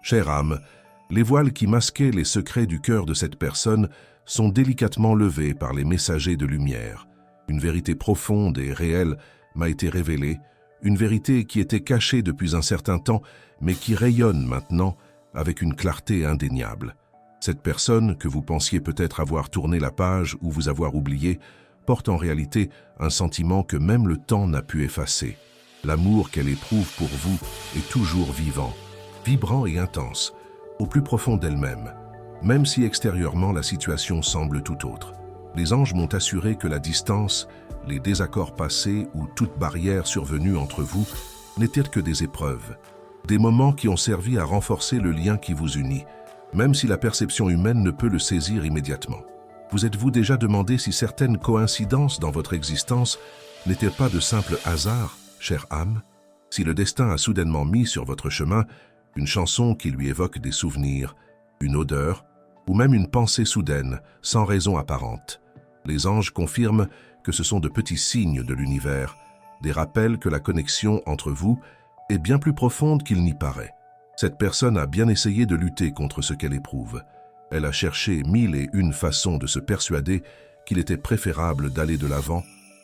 Chère âme, les voiles qui masquaient les secrets du cœur de cette personne sont délicatement levés par les messagers de lumière. Une vérité profonde et réelle m'a été révélée, une vérité qui était cachée depuis un certain temps, mais qui rayonne maintenant avec une clarté indéniable. Cette personne, que vous pensiez peut-être avoir tourné la page ou vous avoir oublié, porte en réalité un sentiment que même le temps n'a pu effacer. L'amour qu'elle éprouve pour vous est toujours vivant, vibrant et intense, au plus profond d'elle-même, même si extérieurement la situation semble tout autre. Les anges m'ont assuré que la distance, les désaccords passés ou toute barrière survenue entre vous n'étaient que des épreuves, des moments qui ont servi à renforcer le lien qui vous unit, même si la perception humaine ne peut le saisir immédiatement. Vous êtes-vous déjà demandé si certaines coïncidences dans votre existence n'étaient pas de simples hasards, chère âme? Si le destin a soudainement mis sur votre chemin une chanson qui lui évoque des souvenirs, une odeur, ou même une pensée soudaine, sans raison apparente. Les anges confirment que ce sont de petits signes de l'univers, des rappels que la connexion entre vous est bien plus profonde qu'il n'y paraît. Cette personne a bien essayé de lutter contre ce qu'elle éprouve. Elle a cherché 1001 façons de se persuader qu'il était préférable d'aller de l'avant,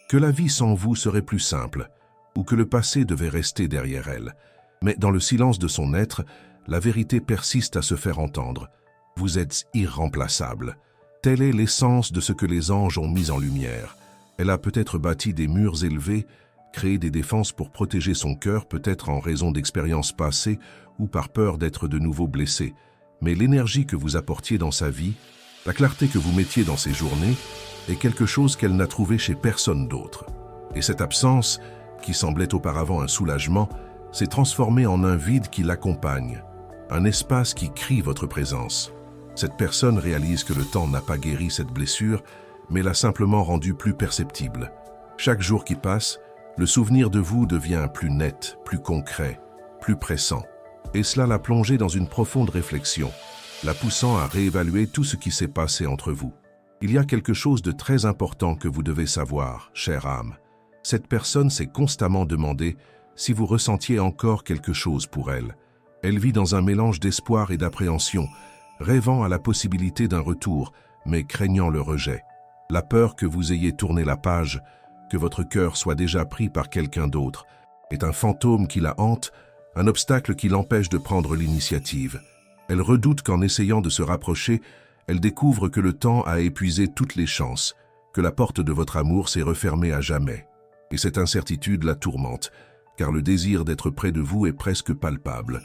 que la vie sans vous serait plus simple, ou que le passé devait rester derrière elle. Mais dans le silence de son être, la vérité persiste à se faire entendre. Vous êtes irremplaçable. Telle est l'essence de ce que les anges ont mis en lumière. Elle a peut-être bâti des murs élevés, créé des défenses pour protéger son cœur, peut-être en raison d'expériences passées ou par peur d'être de nouveau blessée. Mais l'énergie que vous apportiez dans sa vie, la clarté que vous mettiez dans ses journées, est quelque chose qu'elle n'a trouvé chez personne d'autre. Et cette absence, qui semblait auparavant un soulagement, s'est transformée en un vide qui l'accompagne, un espace qui crie votre présence. Cette personne réalise que le temps n'a pas guéri cette blessure, mais l'a simplement rendue plus perceptible. Chaque jour qui passe, le souvenir de vous devient plus net, plus concret, plus pressant. Et cela l'a plongée dans une profonde réflexion, la poussant à réévaluer tout ce qui s'est passé entre vous. Il y a quelque chose de très important que vous devez savoir, chère âme. Cette personne s'est constamment demandé si vous ressentiez encore quelque chose pour elle. Elle vit dans un mélange d'espoir et d'appréhension, rêvant à la possibilité d'un retour, mais craignant le rejet. La peur que vous ayez tourné la page, que votre cœur soit déjà pris par quelqu'un d'autre, est un fantôme qui la hante, un obstacle qui l'empêche de prendre l'initiative. Elle redoute qu'en essayant de se rapprocher, elle découvre que le temps a épuisé toutes les chances, que la porte de votre amour s'est refermée à jamais. Et cette incertitude la tourmente, car le désir d'être près de vous est presque palpable.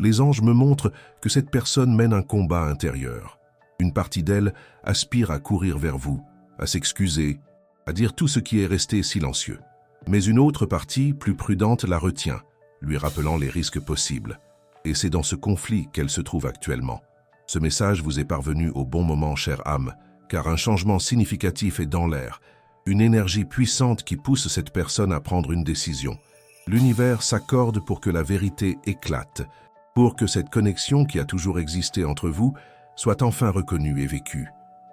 Les anges me montrent que cette personne mène un combat intérieur. Une partie d'elle aspire à courir vers vous, à s'excuser, à dire tout ce qui est resté silencieux. Mais une autre partie, plus prudente, la retient, lui rappelant les risques possibles. Et c'est dans ce conflit qu'elle se trouve actuellement. Ce message vous est parvenu au bon moment, chère âme, car un changement significatif est dans l'air, une énergie puissante qui pousse cette personne à prendre une décision. L'univers s'accorde pour que la vérité éclate, pour que cette connexion qui a toujours existé entre vous soit enfin reconnue et vécue.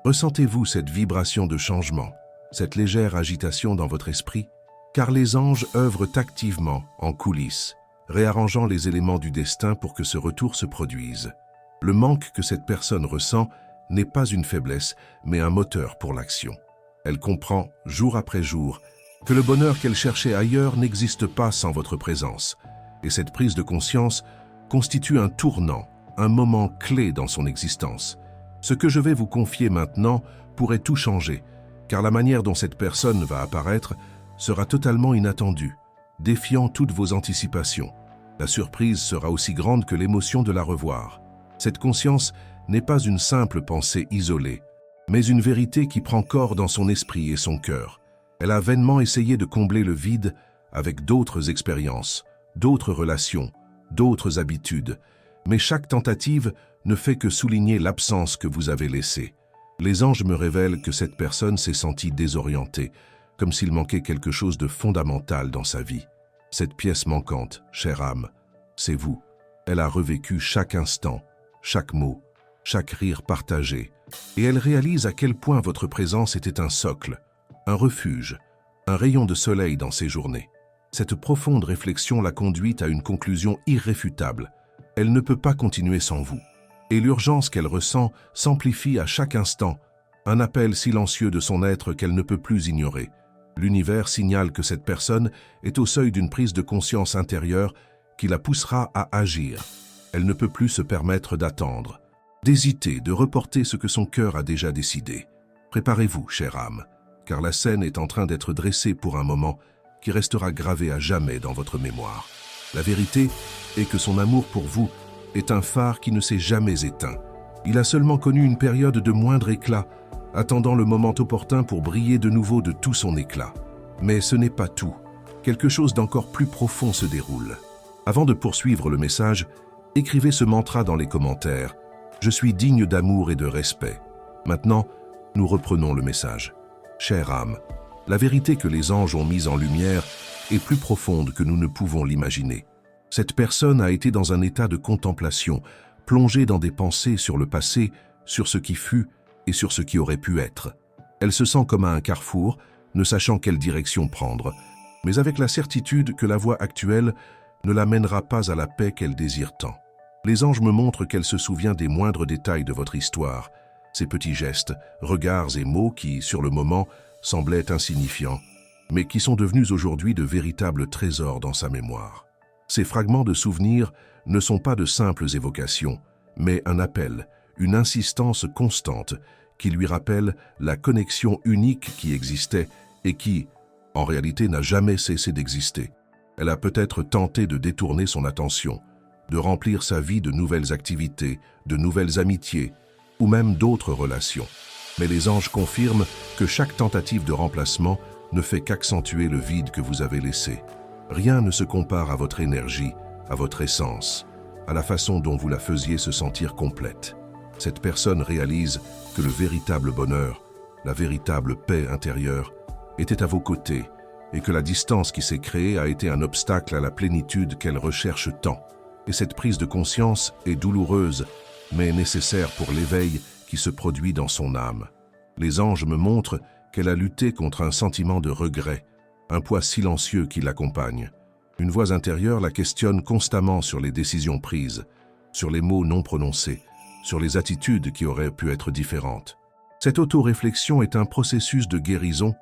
Ressentez-vous cette vibration de changement, cette légère agitation dans votre esprit? Car les anges œuvrent activement, en coulisses, réarrangeant les éléments du destin pour que ce retour se produise. Le manque que cette personne ressent n'est pas une faiblesse, mais un moteur pour l'action. Elle comprend, jour après jour, que le bonheur qu'elle cherchait ailleurs n'existe pas sans votre présence. Et cette prise de conscience constitue un tournant, un moment clé dans son existence. Ce que je vais vous confier maintenant pourrait tout changer, car la manière dont cette personne va apparaître sera totalement inattendue, défiant toutes vos anticipations. La surprise sera aussi grande que l'émotion de la revoir. Cette conscience n'est pas une simple pensée isolée, mais une vérité qui prend corps dans son esprit et son cœur. Elle a vainement essayé de combler le vide avec d'autres expériences, d'autres relations, d'autres habitudes, mais chaque tentative ne fait que souligner l'absence que vous avez laissée. Les anges me révèlent que cette personne s'est sentie désorientée, comme s'il manquait quelque chose de fondamental dans sa vie. Cette pièce manquante, chère âme, c'est vous. Elle a revécu chaque instant, chaque mot, chaque rire partagé, et elle réalise à quel point votre présence était un socle, un refuge, un rayon de soleil dans ses journées. Cette profonde réflexion l'a conduite à une conclusion irréfutable. Elle ne peut pas continuer sans vous. Et l'urgence qu'elle ressent s'amplifie à chaque instant, un appel silencieux de son être qu'elle ne peut plus ignorer. L'univers signale que cette personne est au seuil d'une prise de conscience intérieure qui la poussera à agir. Elle ne peut plus se permettre d'attendre, d'hésiter, de reporter ce que son cœur a déjà décidé. Préparez-vous, chère âme, car la scène est en train d'être dressée pour un moment qui restera gravé à jamais dans votre mémoire. La vérité est que son amour pour vous est un phare qui ne s'est jamais éteint. Il a seulement connu une période de moindre éclat, attendant le moment opportun pour briller de nouveau de tout son éclat. Mais ce n'est pas tout. Quelque chose d'encore plus profond se déroule. Avant de poursuivre le message, écrivez ce mantra dans les commentaires. Je suis digne d'amour et de respect. Maintenant, nous reprenons le message. Chère âme, la vérité que les anges ont mise en lumière est plus profonde que nous ne pouvons l'imaginer. Cette personne a été dans un état de contemplation, plongée dans des pensées sur le passé, sur ce qui fut et sur ce qui aurait pu être. Elle se sent comme à un carrefour, ne sachant quelle direction prendre, mais avec la certitude que la voie actuelle ne la mènera pas à la paix qu'elle désire tant. Les anges me montrent qu'elle se souvient des moindres détails de votre histoire, ces petits gestes, regards et mots qui, sur le moment, semblaient insignifiants, mais qui sont devenus aujourd'hui de véritables trésors dans sa mémoire. Ces fragments de souvenirs ne sont pas de simples évocations, mais un appel, une insistance constante qui lui rappelle la connexion unique qui existait et qui, en réalité, n'a jamais cessé d'exister. Elle a peut-être tenté de détourner son attention, de remplir sa vie de nouvelles activités, de nouvelles amitiés, ou même d'autres relations. Mais les anges confirment que chaque tentative de remplacement ne fait qu'accentuer le vide que vous avez laissé. Rien ne se compare à votre énergie, à votre essence, à la façon dont vous la faisiez se sentir complète. Cette personne réalise que le véritable bonheur, la véritable paix intérieure, était à vos côtés et que la distance qui s'est créée a été un obstacle à la plénitude qu'elle recherche tant. Et cette prise de conscience est douloureuse, mais nécessaire pour l'éveil qui se produit dans son âme. Les anges me montrent qu'elle a lutté contre un sentiment de regret, un poids silencieux qui l'accompagne. Une voix intérieure la questionne constamment sur les décisions prises, sur les mots non prononcés, sur les attitudes qui auraient pu être différentes. Cette auto-réflexion est un processus de guérison,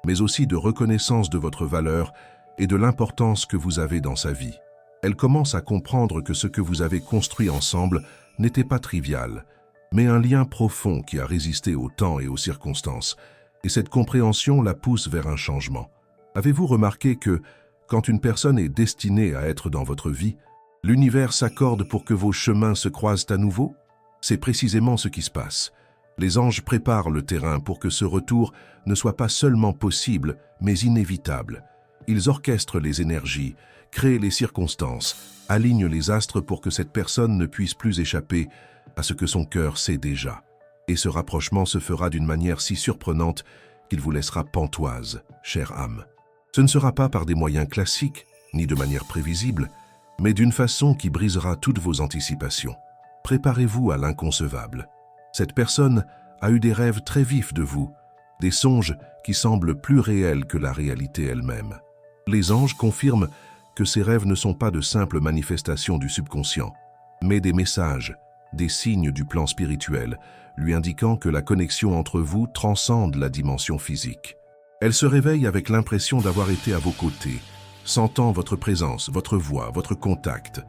mais aussi de reconnaissance de votre valeur et de l'importance que vous avez dans sa vie. Elle commence à comprendre que ce que vous avez construit ensemble n'était pas trivial, mais un lien profond qui a résisté au temps et aux circonstances, et cette compréhension la pousse vers un changement. Avez-vous remarqué que, quand une personne est destinée à être dans votre vie, l'univers s'accorde pour que vos chemins se croisent à nouveau? C'est précisément ce qui se passe. Les anges préparent le terrain pour que ce retour ne soit pas seulement possible, mais inévitable. Ils orchestrent les énergies, créent les circonstances, alignent les astres pour que cette personne ne puisse plus échapper à ce que son cœur sait déjà. Et ce rapprochement se fera d'une manière si surprenante qu'il vous laissera pantoise, chère âme. Ce ne sera pas par des moyens classiques, ni de manière prévisible, mais d'une façon qui brisera toutes vos anticipations. Préparez-vous à l'inconcevable. Cette personne a eu des rêves très vifs de vous, des songes qui semblent plus réels que la réalité elle-même. Les anges confirment que ces rêves ne sont pas de simples manifestations du subconscient, mais des messages, des signes du plan spirituel, lui indiquant que la connexion entre vous transcende la dimension physique. Elle se réveille avec l'impression d'avoir été à vos côtés, sentant votre présence, votre voix, votre contact,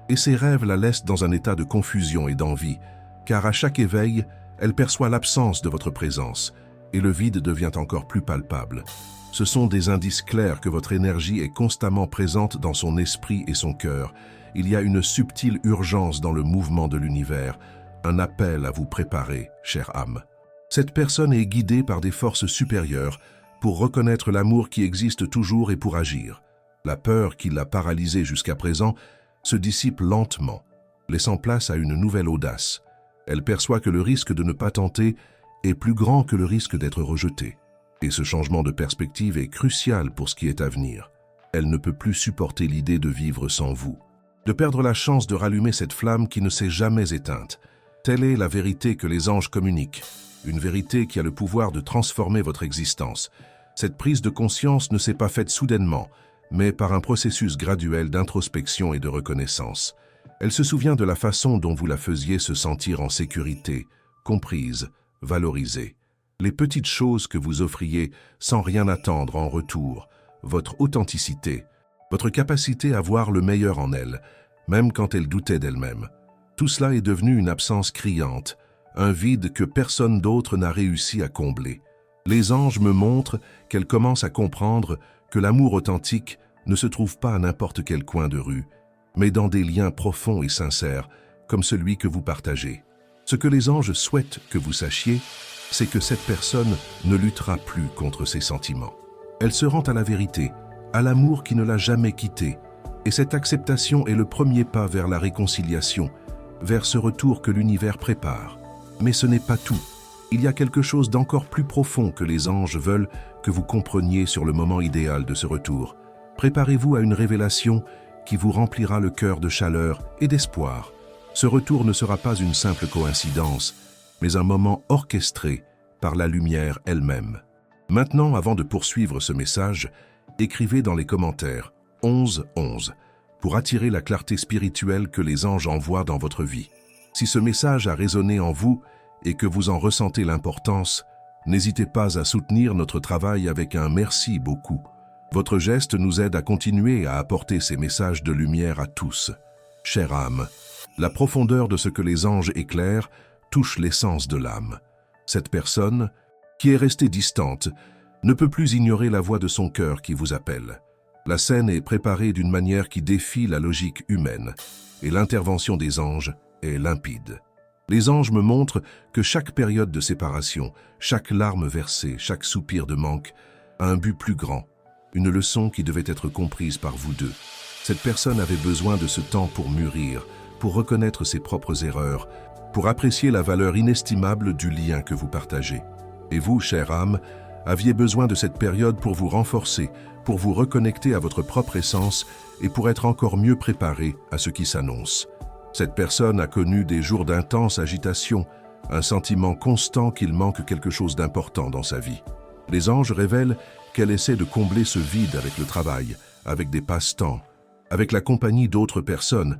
et ces rêves la laissent dans un état de confusion et d'envie, car à chaque éveil, elle perçoit l'absence de votre présence, et le vide devient encore plus palpable. Ce sont des indices clairs que votre énergie est constamment présente dans son esprit et son cœur. Il y a une subtile urgence dans le mouvement de l'univers, un appel à vous préparer, chère âme. Cette personne est guidée par des forces supérieures pour reconnaître l'amour qui existe toujours et pour agir. La peur qui l'a paralysée jusqu'à présent se dissipe lentement, laissant place à une nouvelle audace. Elle perçoit que le risque de ne pas tenter est plus grand que le risque d'être rejeté. Et ce changement de perspective est crucial pour ce qui est à venir. Elle ne peut plus supporter l'idée de vivre sans vous, de perdre la chance de rallumer cette flamme qui ne s'est jamais éteinte. Telle est la vérité que les anges communiquent, une vérité qui a le pouvoir de transformer votre existence. Cette prise de conscience ne s'est pas faite soudainement, mais par un processus graduel d'introspection et de reconnaissance. Elle se souvient de la façon dont vous la faisiez se sentir en sécurité, comprise, valorisée. Les petites choses que vous offriez sans rien attendre en retour, votre authenticité, votre capacité à voir le meilleur en elle, même quand elle doutait d'elle-même. Tout cela est devenu une absence criante, un vide que personne d'autre n'a réussi à combler. Les anges me montrent qu'elle commence à comprendre que l'amour authentique ne se trouve pas à n'importe quel coin de rue, mais dans des liens profonds et sincères, comme celui que vous partagez. Ce que les anges souhaitent que vous sachiez, c'est que cette personne ne luttera plus contre ses sentiments. Elle se rend à la vérité, à l'amour qui ne l'a jamais quittée, et cette acceptation est le premier pas vers la réconciliation, vers ce retour que l'univers prépare. Mais ce n'est pas tout. Il y a quelque chose d'encore plus profond que les anges veulent que vous compreniez sur le moment idéal de ce retour. Préparez-vous à une révélation qui vous remplira le cœur de chaleur et d'espoir. Ce retour ne sera pas une simple coïncidence, mais un moment orchestré par la lumière elle-même. Maintenant, avant de poursuivre ce message, écrivez dans les commentaires 11-11 pour attirer la clarté spirituelle que les anges envoient dans votre vie. Si ce message a résonné en vous et que vous en ressentez l'importance, n'hésitez pas à soutenir notre travail avec un merci beaucoup. Votre geste nous aide à continuer à apporter ces messages de lumière à tous. Chère âme, la profondeur de ce que les anges éclairent touche l'essence de l'âme. Cette personne, qui est restée distante, ne peut plus ignorer la voix de son cœur qui vous appelle. La scène est préparée d'une manière qui défie la logique humaine, et l'intervention des anges est limpide. Les anges me montrent que chaque période de séparation, chaque larme versée, chaque soupir de manque a un but plus grand, une leçon qui devait être comprise par vous deux. Cette personne avait besoin de ce temps pour mûrir, pour reconnaître ses propres erreurs, pour apprécier la valeur inestimable du lien que vous partagez. Et vous, chère âme, aviez besoin de cette période pour vous renforcer, pour vous reconnecter à votre propre essence et pour être encore mieux préparé à ce qui s'annonce. Cette personne a connu des jours d'intense agitation, un sentiment constant qu'il manque quelque chose d'important dans sa vie. Les anges révèlent qu'elle essaie de combler ce vide avec le travail, avec des passe-temps, avec la compagnie d'autres personnes,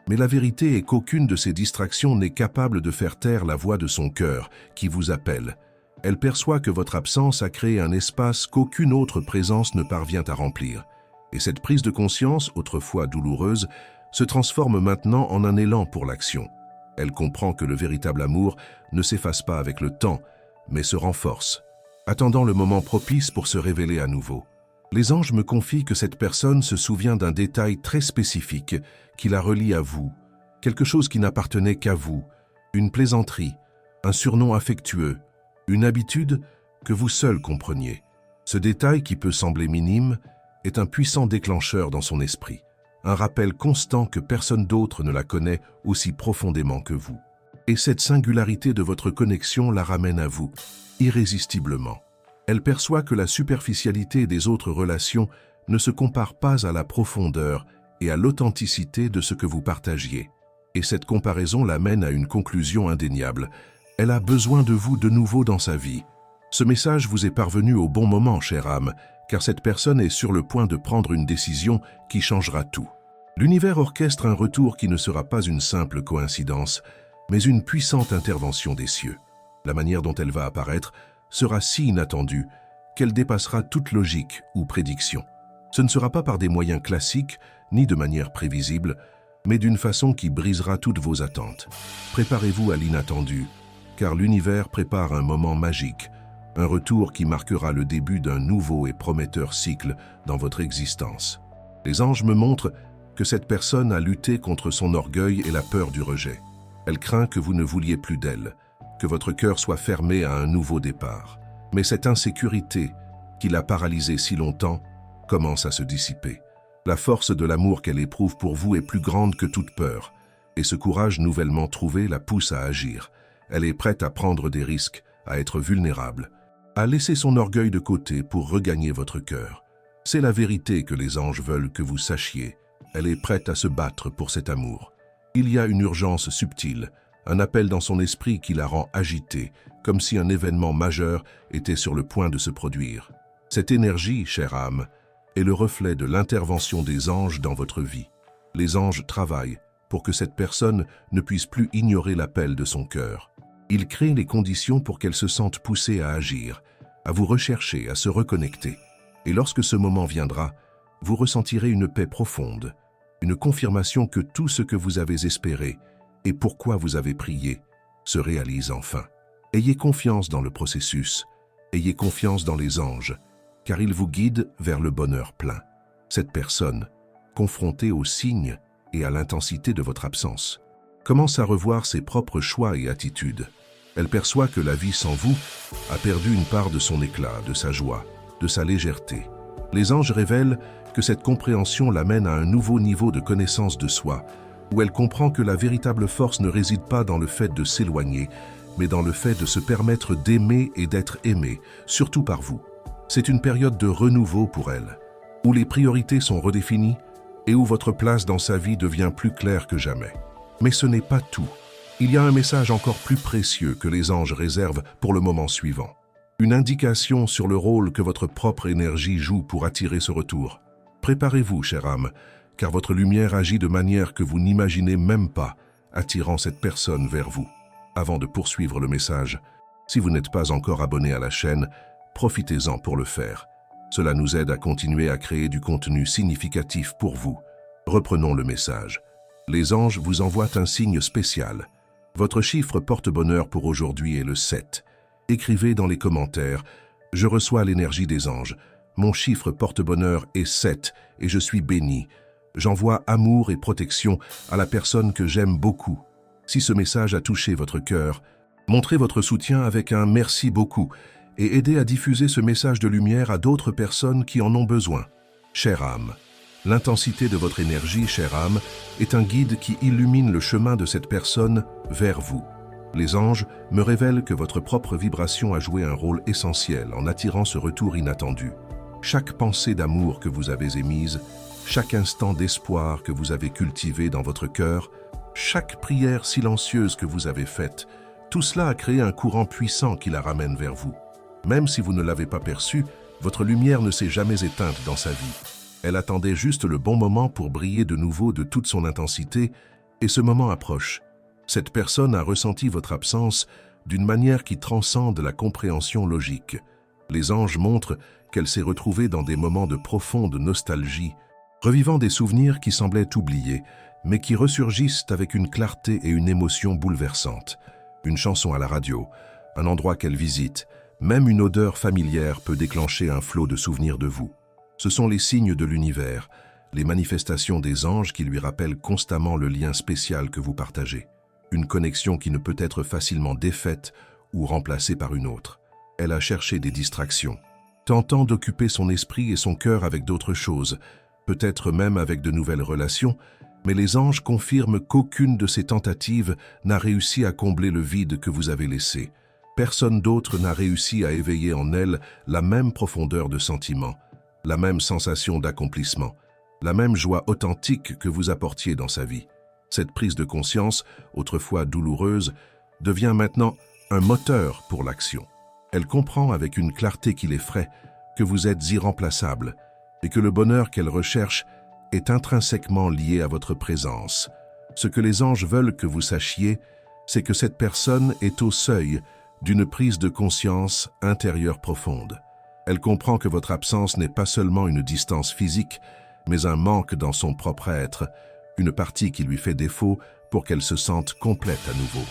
mais la vérité est qu'aucune de ces distractions n'est capable de faire taire la voix de son cœur qui vous appelle. Elle perçoit que votre absence a créé un espace qu'aucune autre présence ne parvient à remplir. Et cette prise de conscience, autrefois douloureuse, se transforme maintenant en un élan pour l'action. Elle comprend que le véritable amour ne s'efface pas avec le temps, mais se renforce, attendant le moment propice pour se révéler à nouveau. Les anges me confient que cette personne se souvient d'un détail très spécifique qui la relie à vous, quelque chose qui n'appartenait qu'à vous, une plaisanterie, un surnom affectueux, une habitude que vous seul compreniez. Ce détail qui peut sembler minime est un puissant déclencheur dans son esprit, un rappel constant que personne d'autre ne la connaît aussi profondément que vous. Et cette singularité de votre connexion la ramène à vous, irrésistiblement. Elle perçoit que la superficialité des autres relations ne se compare pas à la profondeur et à l'authenticité de ce que vous partagiez. Et cette comparaison l'amène à une conclusion indéniable. Elle a besoin de vous de nouveau dans sa vie. Ce message vous est parvenu au bon moment, chère âme, car cette personne est sur le point de prendre une décision qui changera tout. L'univers orchestre un retour qui ne sera pas une simple coïncidence, mais une puissante intervention des cieux. La manière dont elle va apparaître sera si inattendue qu'elle dépassera toute logique ou prédiction. Ce ne sera pas par des moyens classiques, ni de manière prévisible, mais d'une façon qui brisera toutes vos attentes. Préparez-vous à l'inattendu, car l'univers prépare un moment magique, un retour qui marquera le début d'un nouveau et prometteur cycle dans votre existence. Les anges me montrent que cette personne a lutté contre son orgueil et la peur du rejet. Elle craint que vous ne vouliez plus d'elle, que votre cœur soit fermé à un nouveau départ. Mais cette insécurité, qui l'a paralysée si longtemps, commence à se dissiper. La force de l'amour qu'elle éprouve pour vous est plus grande que toute peur, et ce courage nouvellement trouvé la pousse à agir. Elle est prête à prendre des risques, à être vulnérable, à laisser son orgueil de côté pour regagner votre cœur. C'est la vérité que les anges veulent que vous sachiez. Elle est prête à se battre pour cet amour. Il y a une urgence subtile, un appel dans son esprit qui la rend agitée, comme si un événement majeur était sur le point de se produire. Cette énergie, chère âme, est le reflet de l'intervention des anges dans votre vie. Les anges travaillent, pour que cette personne ne puisse plus ignorer l'appel de son cœur. Il crée les conditions pour qu'elle se sente poussée à agir, à vous rechercher, à se reconnecter. Et lorsque ce moment viendra, vous ressentirez une paix profonde, une confirmation que tout ce que vous avez espéré et pourquoi vous avez prié se réalise enfin. Ayez confiance dans le processus, ayez confiance dans les anges, car ils vous guident vers le bonheur plein. Cette personne, confrontée aux signes et à l'intensité de votre absence, commence à revoir ses propres choix et attitudes. Elle perçoit que la vie sans vous a perdu une part de son éclat, de sa joie, de sa légèreté. Les anges révèlent que cette compréhension l'amène à un nouveau niveau de connaissance de soi, où elle comprend que la véritable force ne réside pas dans le fait de s'éloigner, mais dans le fait de se permettre d'aimer et d'être aimé, surtout par vous. C'est une période de renouveau pour elle, où les priorités sont redéfinies et où votre place dans sa vie devient plus claire que jamais. Mais ce n'est pas tout. Il y a un message encore plus précieux que les anges réservent pour le moment suivant. Une indication sur le rôle que votre propre énergie joue pour attirer ce retour. Préparez-vous, chère âme, car votre lumière agit de manière que vous n'imaginez même pas, attirant cette personne vers vous. Avant de poursuivre le message, si vous n'êtes pas encore abonné à la chaîne, profitez-en pour le faire. Cela nous aide à continuer à créer du contenu significatif pour vous. Reprenons le message. Les anges vous envoient un signe spécial. Votre chiffre porte-bonheur pour aujourd'hui est le 7. Écrivez dans les commentaires « Je reçois l'énergie des anges. Mon chiffre porte-bonheur est 7 et je suis béni. J'envoie amour et protection à la personne que j'aime beaucoup. » Si ce message a touché votre cœur, montrez votre soutien avec un « merci beaucoup » et aidez à diffuser ce message de lumière à d'autres personnes qui en ont besoin. Chère âme, l'intensité de votre énergie, chère âme, est un guide qui illumine le chemin de cette personne vers vous. Les anges me révèlent que votre propre vibration a joué un rôle essentiel en attirant ce retour inattendu. Chaque pensée d'amour que vous avez émise, chaque instant d'espoir que vous avez cultivé dans votre cœur, chaque prière silencieuse que vous avez faite, tout cela a créé un courant puissant qui la ramène vers vous. Même si vous ne l'avez pas perçu, votre lumière ne s'est jamais éteinte dans sa vie. Elle attendait juste le bon moment pour briller de nouveau de toute son intensité, et ce moment approche. Cette personne a ressenti votre absence d'une manière qui transcende la compréhension logique. Les anges montrent qu'elle s'est retrouvée dans des moments de profonde nostalgie, revivant des souvenirs qui semblaient oubliés, mais qui ressurgissent avec une clarté et une émotion bouleversantes. Une chanson à la radio, un endroit qu'elle visite, même une odeur familière peut déclencher un flot de souvenirs de vous. Ce sont les signes de l'univers, les manifestations des anges qui lui rappellent constamment le lien spécial que vous partagez. Une connexion qui ne peut être facilement défaite ou remplacée par une autre. Elle a cherché des distractions, tentant d'occuper son esprit et son cœur avec d'autres choses, peut-être même avec de nouvelles relations, mais les anges confirment qu'aucune de ces tentatives n'a réussi à combler le vide que vous avez laissé. Personne d'autre n'a réussi à éveiller en elle la même profondeur de sentiment, la même sensation d'accomplissement, la même joie authentique que vous apportiez dans sa vie. Cette prise de conscience, autrefois douloureuse, devient maintenant un moteur pour l'action. Elle comprend avec une clarté qui l'effraie que vous êtes irremplaçable et que le bonheur qu'elle recherche est intrinsèquement lié à votre présence. Ce que les anges veulent que vous sachiez, c'est que cette personne est au seuil d'une prise de conscience intérieure profonde. Elle comprend que votre absence n'est pas seulement une distance physique, mais un manque dans son propre être, une partie qui lui fait défaut pour qu'elle se sente complète à nouveau.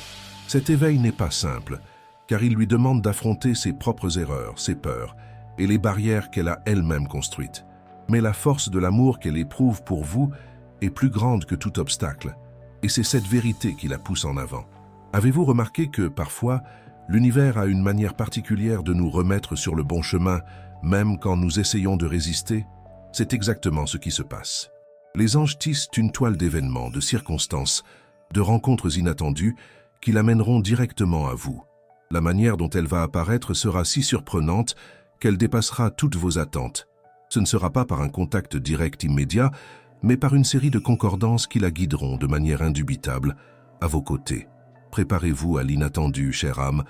Cet éveil n'est pas simple, car il lui demande d'affronter ses propres erreurs, ses peurs et les barrières qu'elle a elle-même construites. Mais la force de l'amour qu'elle éprouve pour vous est plus grande que tout obstacle, et c'est cette vérité qui la pousse en avant. Avez-vous remarqué que, parfois, l'univers a une manière particulière de nous remettre sur le bon chemin, même quand nous essayons de résister? C'est exactement ce qui se passe. Les anges tissent une toile d'événements, de circonstances, de rencontres inattendues qui l'amèneront directement à vous. La manière dont elle va apparaître sera si surprenante qu'elle dépassera toutes vos attentes. Ce ne sera pas par un contact direct immédiat, mais par une série de concordances qui la guideront de manière indubitable à vos côtés. Préparez-vous à l'inattendu, chère âme,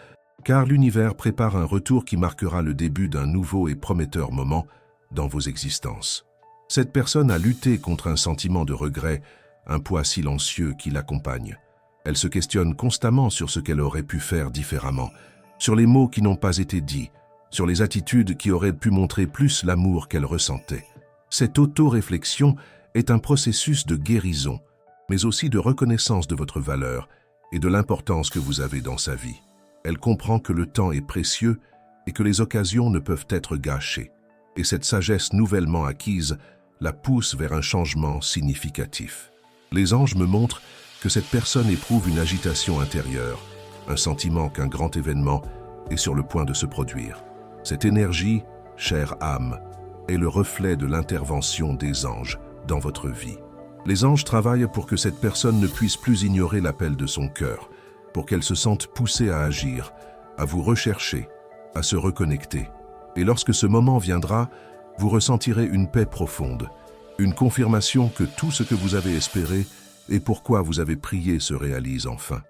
car l'univers prépare un retour qui marquera le début d'un nouveau et prometteur moment dans vos existences. Cette personne a lutté contre un sentiment de regret, un poids silencieux qui l'accompagne. Elle se questionne constamment sur ce qu'elle aurait pu faire différemment, sur les mots qui n'ont pas été dits, sur les attitudes qui auraient pu montrer plus l'amour qu'elle ressentait. Cette auto-réflexion est un processus de guérison, mais aussi de reconnaissance de votre valeur et de l'importance que vous avez dans sa vie. Elle comprend que le temps est précieux et que les occasions ne peuvent être gâchées. Et cette sagesse nouvellement acquise la pousse vers un changement significatif. Les anges me montrent que cette personne éprouve une agitation intérieure, un sentiment qu'un grand événement est sur le point de se produire. Cette énergie, chère âme, est le reflet de l'intervention des anges dans votre vie. Les anges travaillent pour que cette personne ne puisse plus ignorer l'appel de son cœur, pour qu'elle se sente poussée à agir, à vous rechercher, à se reconnecter. Et lorsque ce moment viendra, vous ressentirez une paix profonde, une confirmation que tout ce que vous avez espéré et pourquoi vous avez prié se réalise enfin.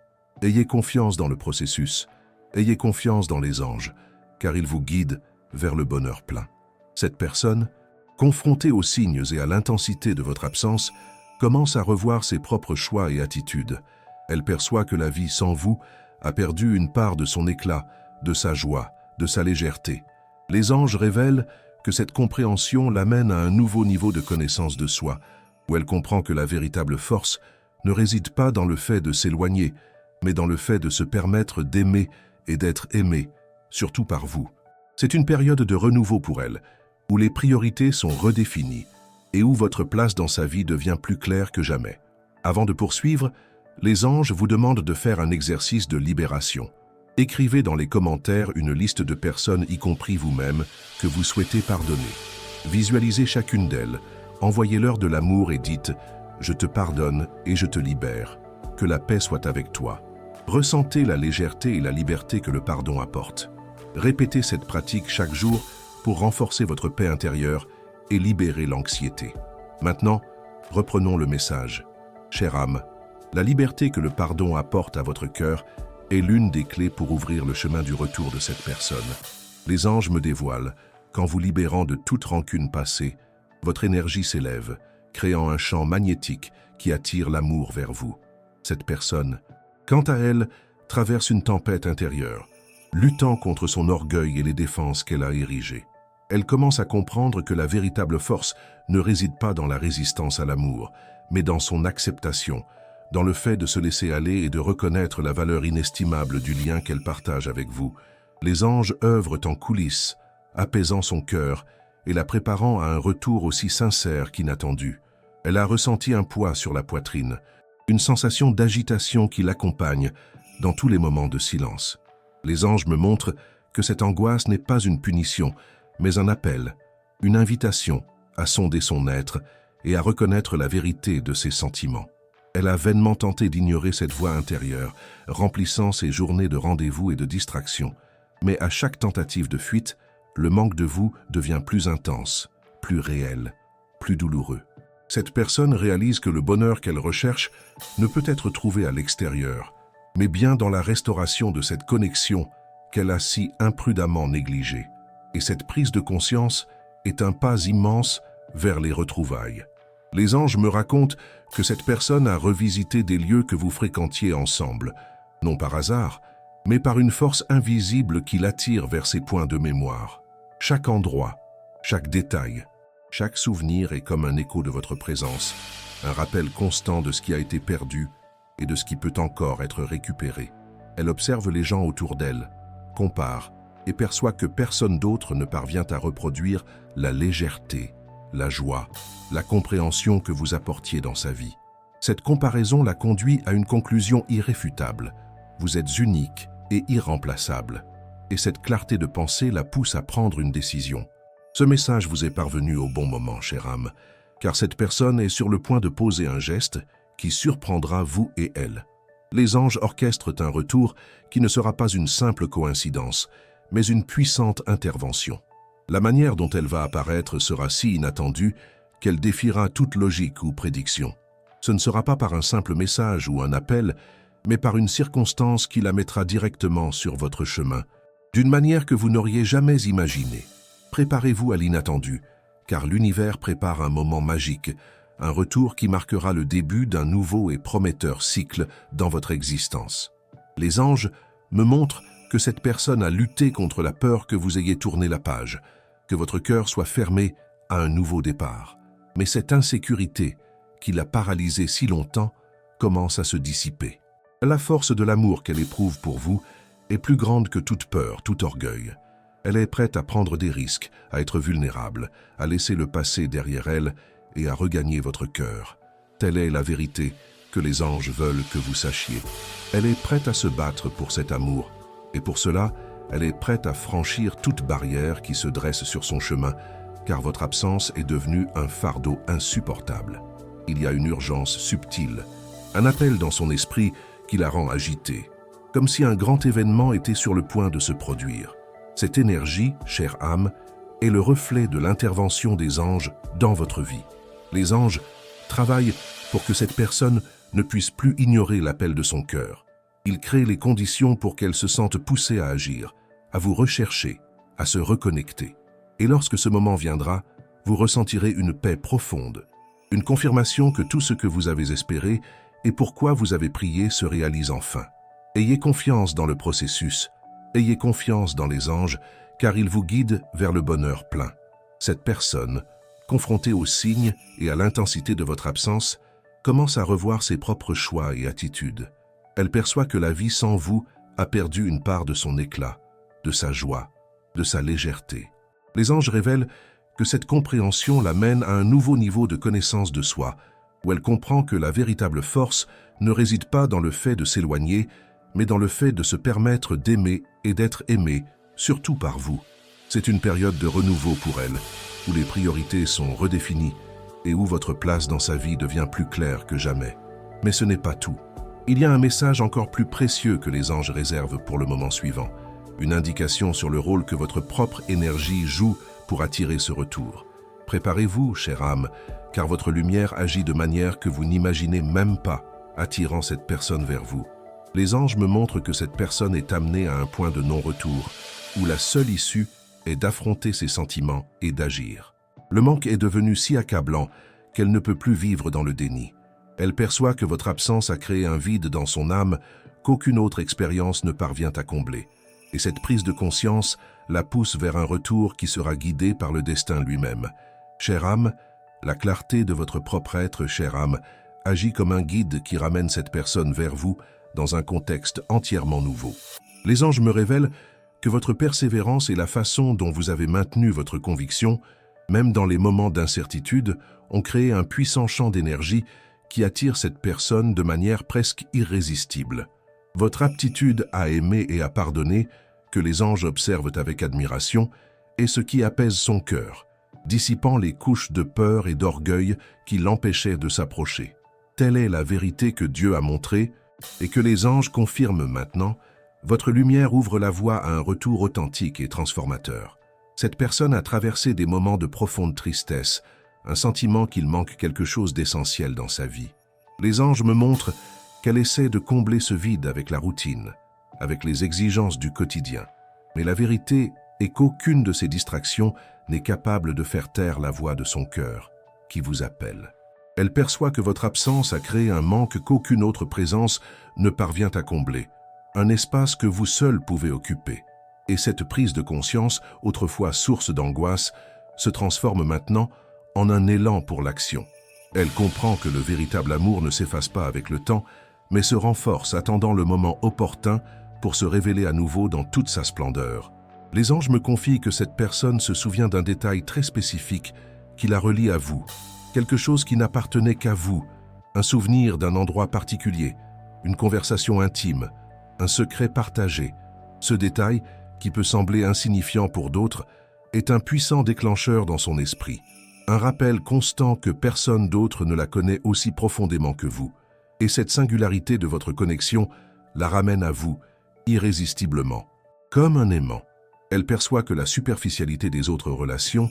Ayez confiance dans le processus, ayez confiance dans les anges, car ils vous guident vers le bonheur plein. Cette personne, confrontée aux signes et à l'intensité de votre absence, commence à revoir ses propres choix et attitudes. Elle perçoit que la vie sans vous a perdu une part de son éclat, de sa joie, de sa légèreté. Les anges révèlent que cette compréhension l'amène à un nouveau niveau de connaissance de soi, où elle comprend que la véritable force ne réside pas dans le fait de s'éloigner, mais dans le fait de se permettre d'aimer et d'être aimé, surtout par vous. C'est une période de renouveau pour elle, où les priorités sont redéfinies et où votre place dans sa vie devient plus claire que jamais. Avant de poursuivre, les anges vous demandent de faire un exercice de libération. Écrivez dans les commentaires une liste de personnes, y compris vous-même, que vous souhaitez pardonner. Visualisez chacune d'elles, envoyez-leur de l'amour et dites « Je te pardonne et je te libère. Que la paix soit avec toi. » Ressentez la légèreté et la liberté que le pardon apporte. Répétez cette pratique chaque jour pour renforcer votre paix intérieure et libérer l'anxiété. Maintenant, reprenons le message. Chère âme, la liberté que le pardon apporte à votre cœur est l'une des clés pour ouvrir le chemin du retour de cette personne. Les anges me dévoilent qu'en vous libérant de toute rancune passée, votre énergie s'élève, créant un champ magnétique qui attire l'amour vers vous. Cette personne, quant à elle, traverse une tempête intérieure, luttant contre son orgueil et les défenses qu'elle a érigées. Elle commence à comprendre que la véritable force ne réside pas dans la résistance à l'amour, mais dans son acceptation, dans le fait de se laisser aller et de reconnaître la valeur inestimable du lien qu'elle partage avec vous. Les anges œuvrent en coulisses, apaisant son cœur et la préparant à un retour aussi sincère qu'inattendu. Elle a ressenti un poids sur la poitrine, une sensation d'agitation qui l'accompagne dans tous les moments de silence. Les anges me montrent que cette angoisse n'est pas une punition, mais un appel, une invitation à sonder son être et à reconnaître la vérité de ses sentiments. Elle a vainement tenté d'ignorer cette voix intérieure, remplissant ses journées de rendez-vous et de distractions. Mais à chaque tentative de fuite, le manque de vous devient plus intense, plus réel, plus douloureux. Cette personne réalise que le bonheur qu'elle recherche ne peut être trouvé à l'extérieur, mais bien dans la restauration de cette connexion qu'elle a si imprudemment négligée. Et cette prise de conscience est un pas immense vers les retrouvailles. Les anges me racontent que cette personne a revisité des lieux que vous fréquentiez ensemble, non par hasard, mais par une force invisible qui l'attire vers ces points de mémoire. Chaque endroit, chaque détail, chaque souvenir est comme un écho de votre présence, un rappel constant de ce qui a été perdu et de ce qui peut encore être récupéré. Elle observe les gens autour d'elle, compare et perçoit que personne d'autre ne parvient à reproduire la légèreté, la joie, la compréhension que vous apportiez dans sa vie. Cette comparaison la conduit à une conclusion irréfutable. Vous êtes unique et irremplaçable. Et cette clarté de pensée la pousse à prendre une décision. Ce message vous est parvenu au bon moment, chère âme, car cette personne est sur le point de poser un geste qui surprendra vous et elle. Les anges orchestrent un retour qui ne sera pas une simple coïncidence, mais une puissante intervention. La manière dont elle va apparaître sera si inattendue qu'elle défiera toute logique ou prédiction. Ce ne sera pas par un simple message ou un appel, mais par une circonstance qui la mettra directement sur votre chemin, d'une manière que vous n'auriez jamais imaginée. Préparez-vous à l'inattendu, car l'univers prépare un moment magique, un retour qui marquera le début d'un nouveau et prometteur cycle dans votre existence. Les anges me montrent que cette personne a lutté contre la peur que vous ayez tourné la page, que votre cœur soit fermé à un nouveau départ. Mais cette insécurité qui l'a paralysée si longtemps commence à se dissiper. La force de l'amour qu'elle éprouve pour vous est plus grande que toute peur, tout orgueil. Elle est prête à prendre des risques, à être vulnérable, à laisser le passé derrière elle et à regagner votre cœur. Telle est la vérité que les anges veulent que vous sachiez. Elle est prête à se battre pour cet amour, et pour cela, elle est prête à franchir toute barrière qui se dresse sur son chemin, car votre absence est devenue un fardeau insupportable. Il y a une urgence subtile, un appel dans son esprit qui la rend agitée, comme si un grand événement était sur le point de se produire. Cette énergie, chère âme, est le reflet de l'intervention des anges dans votre vie. Les anges travaillent pour que cette personne ne puisse plus ignorer l'appel de son cœur. Ils créent les conditions pour qu'elle se sente poussée à agir, à vous rechercher, à se reconnecter. Et lorsque ce moment viendra, vous ressentirez une paix profonde, une confirmation que tout ce que vous avez espéré et pourquoi vous avez prié se réalise enfin. Ayez confiance dans le processus, ayez confiance dans les anges, car ils vous guident vers le bonheur plein. Cette personne, confrontée aux signes et à l'intensité de votre absence, commence à revoir ses propres choix et attitudes. Elle perçoit que la vie sans vous a perdu une part de son éclat, de sa joie, de sa légèreté. Les anges révèlent que cette compréhension l'amène à un nouveau niveau de connaissance de soi, où elle comprend que la véritable force ne réside pas dans le fait de s'éloigner, mais dans le fait de se permettre d'aimer et d'être aimé, surtout par vous. C'est une période de renouveau pour elle, où les priorités sont redéfinies et où votre place dans sa vie devient plus claire que jamais. Mais ce n'est pas tout. Il y a un message encore plus précieux que les anges réservent pour le moment suivant, une indication sur le rôle que votre propre énergie joue pour attirer ce retour. Préparez-vous, chère âme, car votre lumière agit de manière que vous n'imaginez même pas, attirant cette personne vers vous. Les anges me montrent que cette personne est amenée à un point de non-retour, où la seule issue est d'affronter ses sentiments et d'agir. Le manque est devenu si accablant qu'elle ne peut plus vivre dans le déni. Elle perçoit que votre absence a créé un vide dans son âme qu'aucune autre expérience ne parvient à combler. Et cette prise de conscience la pousse vers un retour qui sera guidé par le destin lui-même. Chère âme, la clarté de votre propre être, chère âme, agit comme un guide qui ramène cette personne vers vous dans un contexte entièrement nouveau. Les anges me révèlent que votre persévérance et la façon dont vous avez maintenu votre conviction, même dans les moments d'incertitude, ont créé un puissant champ d'énergie qui attire cette personne de manière presque irrésistible. Votre aptitude à aimer et à pardonner, que les anges observent avec admiration, est ce qui apaise son cœur, dissipant les couches de peur et d'orgueil qui l'empêchaient de s'approcher. Telle est la vérité que Dieu a montrée et que les anges confirment maintenant. Votre lumière ouvre la voie à un retour authentique et transformateur. Cette personne a traversé des moments de profonde tristesse, un sentiment qu'il manque quelque chose d'essentiel dans sa vie. Les anges me montrent qu'elle essaie de combler ce vide avec la routine, avec les exigences du quotidien. Mais la vérité est qu'aucune de ces distractions n'est capable de faire taire la voix de son cœur, qui vous appelle. Elle perçoit que votre absence a créé un manque qu'aucune autre présence ne parvient à combler, un espace que vous seul pouvez occuper. Et cette prise de conscience, autrefois source d'angoisse, se transforme maintenant en un élan pour l'action. Elle comprend que le véritable amour ne s'efface pas avec le temps, mais se renforce attendant le moment opportun pour se révéler à nouveau dans toute sa splendeur. Les anges me confient que cette personne se souvient d'un détail très spécifique qui la relie à vous, quelque chose qui n'appartenait qu'à vous, un souvenir d'un endroit particulier, une conversation intime, un secret partagé. Ce détail, qui peut sembler insignifiant pour d'autres, est un puissant déclencheur dans son esprit, un rappel constant que personne d'autre ne la connaît aussi profondément que vous. Et cette singularité de votre connexion la ramène à vous, irrésistiblement. Comme un aimant, elle perçoit que la superficialité des autres relations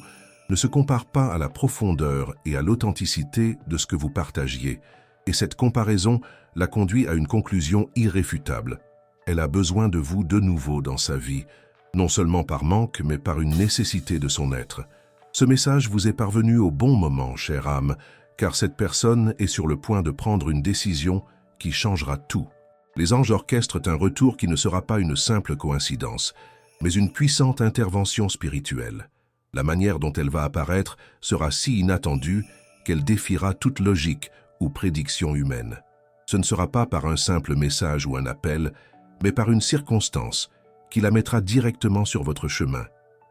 ne se compare pas à la profondeur et à l'authenticité de ce que vous partagiez, et cette comparaison la conduit à une conclusion irréfutable. Elle a besoin de vous de nouveau dans sa vie, non seulement par manque, mais par une nécessité de son être. Ce message vous est parvenu au bon moment, chère âme, car cette personne est sur le point de prendre une décision qui changera tout. Les anges orchestrent un retour qui ne sera pas une simple coïncidence, mais une puissante intervention spirituelle. La manière dont elle va apparaître sera si inattendue qu'elle défiera toute logique ou prédiction humaine. Ce ne sera pas par un simple message ou un appel, mais par une circonstance qui la mettra directement sur votre chemin,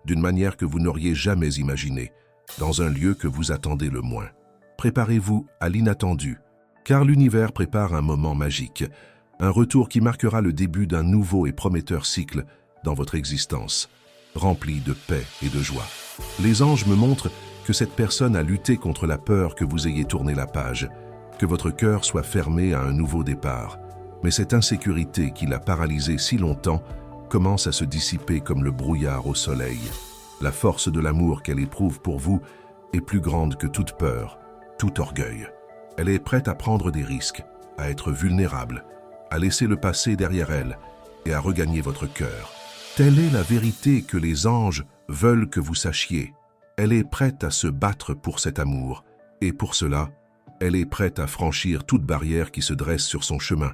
d'une manière que vous n'auriez jamais imaginée, dans un lieu que vous attendez le moins. Préparez-vous à l'inattendu, car l'univers prépare un moment magique, un retour qui marquera le début d'un nouveau et prometteur cycle dans votre existence, rempli de paix et de joie. Les anges me montrent que cette personne a lutté contre la peur que vous ayez tourné la page, que votre cœur soit fermé à un nouveau départ. Mais cette insécurité qui l'a paralysé si longtemps commence à se dissiper comme le brouillard au soleil. La force de l'amour qu'elle éprouve pour vous est plus grande que toute peur, tout orgueil. Elle est prête à prendre des risques, à être vulnérable, à laisser le passé derrière elle et à regagner votre cœur. Telle est la vérité que les anges veulent que vous sachiez. Elle est prête à se battre pour cet amour, et pour cela, elle est prête à franchir toute barrière qui se dresse sur son chemin,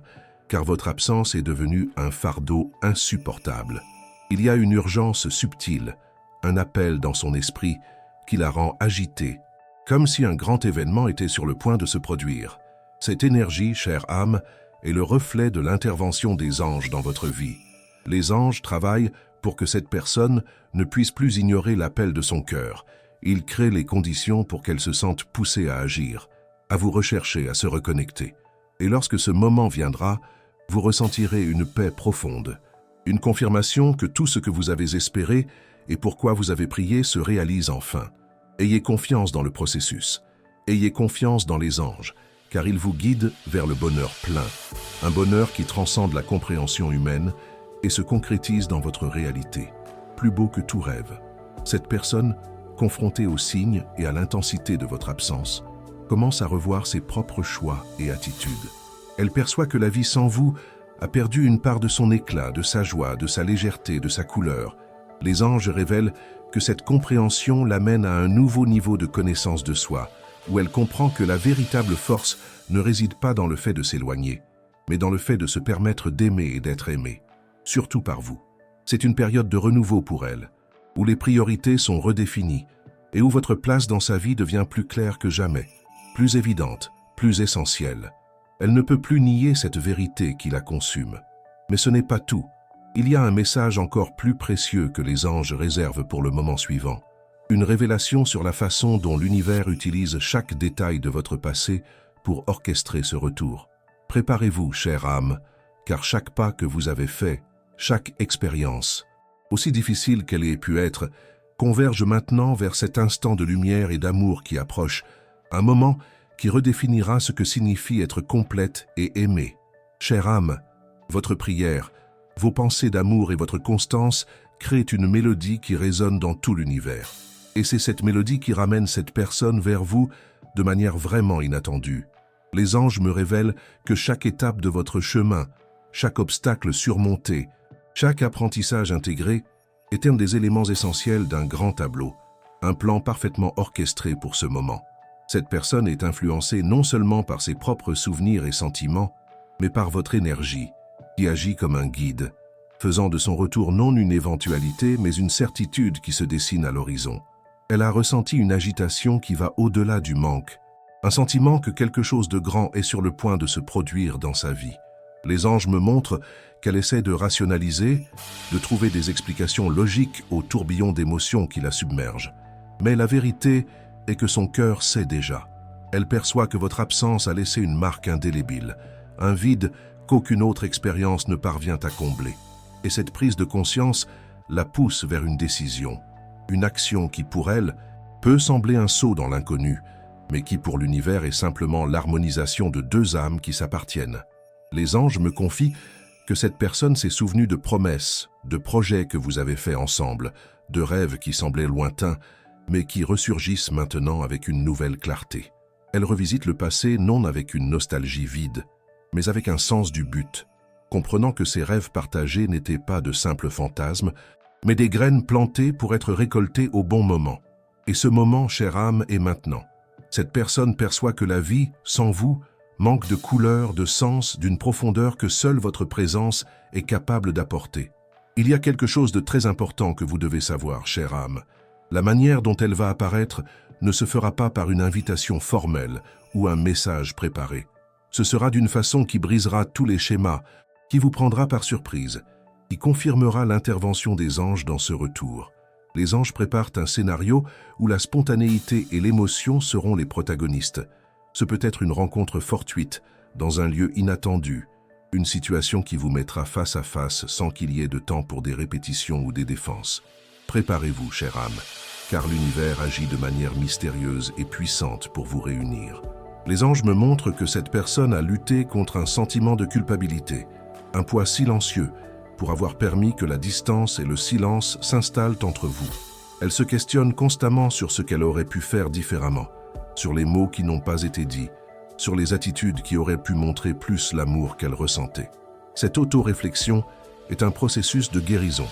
car votre absence est devenue un fardeau insupportable. Il y a une urgence subtile, un appel dans son esprit qui la rend agitée, comme si un grand événement était sur le point de se produire. Cette énergie, chère âme, est le reflet de l'intervention des anges dans votre vie. Les anges travaillent pour que cette personne ne puisse plus ignorer l'appel de son cœur. Ils créent les conditions pour qu'elle se sente poussée à agir, à vous rechercher, à se reconnecter. Et lorsque ce moment viendra, vous ressentirez une paix profonde, une confirmation que tout ce que vous avez espéré et pourquoi vous avez prié se réalise enfin. Ayez confiance dans le processus. Ayez confiance dans les anges, car ils vous guident vers le bonheur plein, un bonheur qui transcende la compréhension humaine et se concrétise dans votre réalité, plus beau que tout rêve. Cette personne, confrontée aux signes et à l'intensité de votre absence, commence à revoir ses propres choix et attitudes. Elle perçoit que la vie sans vous a perdu une part de son éclat, de sa joie, de sa légèreté, de sa couleur. Les anges révèlent que cette compréhension l'amène à un nouveau niveau de connaissance de soi, où elle comprend que la véritable force ne réside pas dans le fait de s'éloigner, mais dans le fait de se permettre d'aimer et d'être aimé, surtout par vous. C'est une période de renouveau pour elle, où les priorités sont redéfinies et où votre place dans sa vie devient plus claire que jamais, plus évidente, plus essentielle. Elle ne peut plus nier cette vérité qui la consume. Mais ce n'est pas tout. Il y a un message encore plus précieux que les anges réservent pour le moment suivant. Une révélation sur la façon dont l'univers utilise chaque détail de votre passé pour orchestrer ce retour. Préparez-vous, chère âme, car chaque pas que vous avez fait, chaque expérience, aussi difficile qu'elle ait pu être, converge maintenant vers cet instant de lumière et d'amour qui approche, un moment qui redéfinira ce que signifie être complète et aimée. Chère âme, votre prière, vos pensées d'amour et votre constance créent une mélodie qui résonne dans tout l'univers. Et c'est cette mélodie qui ramène cette personne vers vous de manière vraiment inattendue. Les anges me révèlent que chaque étape de votre chemin, chaque obstacle surmonté, chaque apprentissage intégré est un des éléments essentiels d'un grand tableau, un plan parfaitement orchestré pour ce moment. Cette personne est influencée non seulement par ses propres souvenirs et sentiments, mais par votre énergie, qui agit comme un guide, faisant de son retour non une éventualité, mais une certitude qui se dessine à l'horizon. Elle a ressenti une agitation qui va au-delà du manque, un sentiment que quelque chose de grand est sur le point de se produire dans sa vie. Les anges me montrent qu'elle essaie de rationaliser, de trouver des explications logiques au tourbillon d'émotions qui la submergent. Mais la vérité est que son cœur sait déjà. Elle perçoit que votre absence a laissé une marque indélébile, un vide qu'aucune autre expérience ne parvient à combler. Et cette prise de conscience la pousse vers une décision, une action qui pour elle peut sembler un saut dans l'inconnu, mais qui pour l'univers est simplement l'harmonisation de deux âmes qui s'appartiennent. Les anges me confient que cette personne s'est souvenue de promesses, de projets que vous avez faits ensemble, de rêves qui semblaient lointains, mais qui ressurgissent maintenant avec une nouvelle clarté. Elle revisite le passé non avec une nostalgie vide, mais avec un sens du but, comprenant que ces rêves partagés n'étaient pas de simples fantasmes, mais des graines plantées pour être récoltées au bon moment. Et ce moment, chère âme, est maintenant. Cette personne perçoit que la vie, sans vous, manque de couleur, de sens, d'une profondeur que seule votre présence est capable d'apporter. Il y a quelque chose de très important que vous devez savoir, chère âme. La manière dont elle va apparaître ne se fera pas par une invitation formelle ou un message préparé. Ce sera d'une façon qui brisera tous les schémas, qui vous prendra par surprise, qui confirmera l'intervention des anges dans ce retour. Les anges préparent un scénario où la spontanéité et l'émotion seront les protagonistes. Ce peut être une rencontre fortuite, dans un lieu inattendu, une situation qui vous mettra face à face sans qu'il y ait de temps pour des répétitions ou des défenses. Préparez-vous, chère âme, car l'univers agit de manière mystérieuse et puissante pour vous réunir. Les anges me montrent que cette personne a lutté contre un sentiment de culpabilité, un poids silencieux, pour avoir permis que la distance et le silence s'installent entre vous. Elle se questionne constamment sur ce qu'elle aurait pu faire différemment, sur les mots qui n'ont pas été dits, sur les attitudes qui auraient pu montrer plus l'amour qu'elle ressentait. Cette auto-réflexion est un processus de guérison,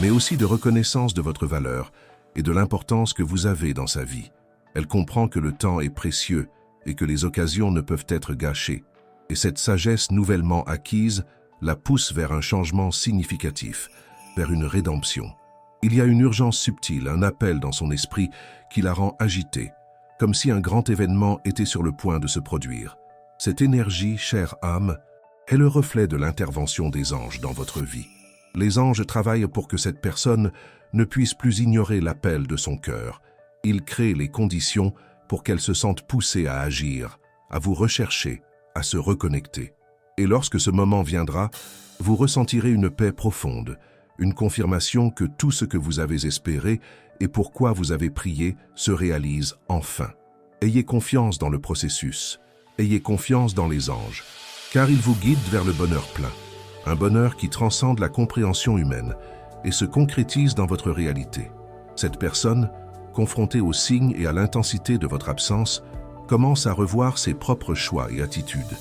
mais aussi de reconnaissance de votre valeur et de l'importance que vous avez dans sa vie. Elle comprend que le temps est précieux et que les occasions ne peuvent être gâchées. Et cette sagesse nouvellement acquise la pousse vers un changement significatif, vers une rédemption. Il y a une urgence subtile, un appel dans son esprit qui la rend agitée, comme si un grand événement était sur le point de se produire. Cette énergie, chère âme, est le reflet de l'intervention des anges dans votre vie. Les anges travaillent pour que cette personne ne puisse plus ignorer l'appel de son cœur. Ils créent les conditions pour qu'elle se sente poussée à agir, à vous rechercher, à se reconnecter. Et lorsque ce moment viendra, vous ressentirez une paix profonde, une confirmation que tout ce que vous avez espéré et pourquoi vous avez prié se réalise enfin. Ayez confiance dans le processus, ayez confiance dans les anges, car ils vous guident vers le bonheur plein, un bonheur qui transcende la compréhension humaine et se concrétise dans votre réalité. Cette personne, confrontée aux signes et à l'intensité de votre absence, commence à revoir ses propres choix et attitudes.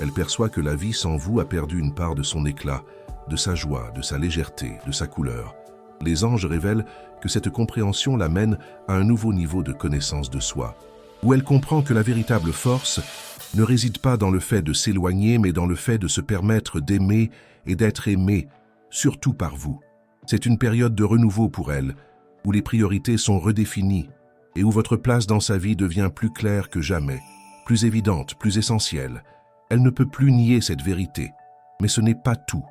Elle perçoit que la vie sans vous a perdu une part de son éclat, de sa joie, de sa légèreté, de sa couleur. Les anges révèlent que cette compréhension l'amène à un nouveau niveau de connaissance de soi, où elle comprend que la véritable force ne réside pas dans le fait de s'éloigner, mais dans le fait de se permettre d'aimer et d'être aimé, surtout par vous. C'est une période de renouveau pour elle, où les priorités sont redéfinies et où votre place dans sa vie devient plus claire que jamais, plus évidente, plus essentielle. Elle ne peut plus nier cette vérité, mais ce n'est pas tout.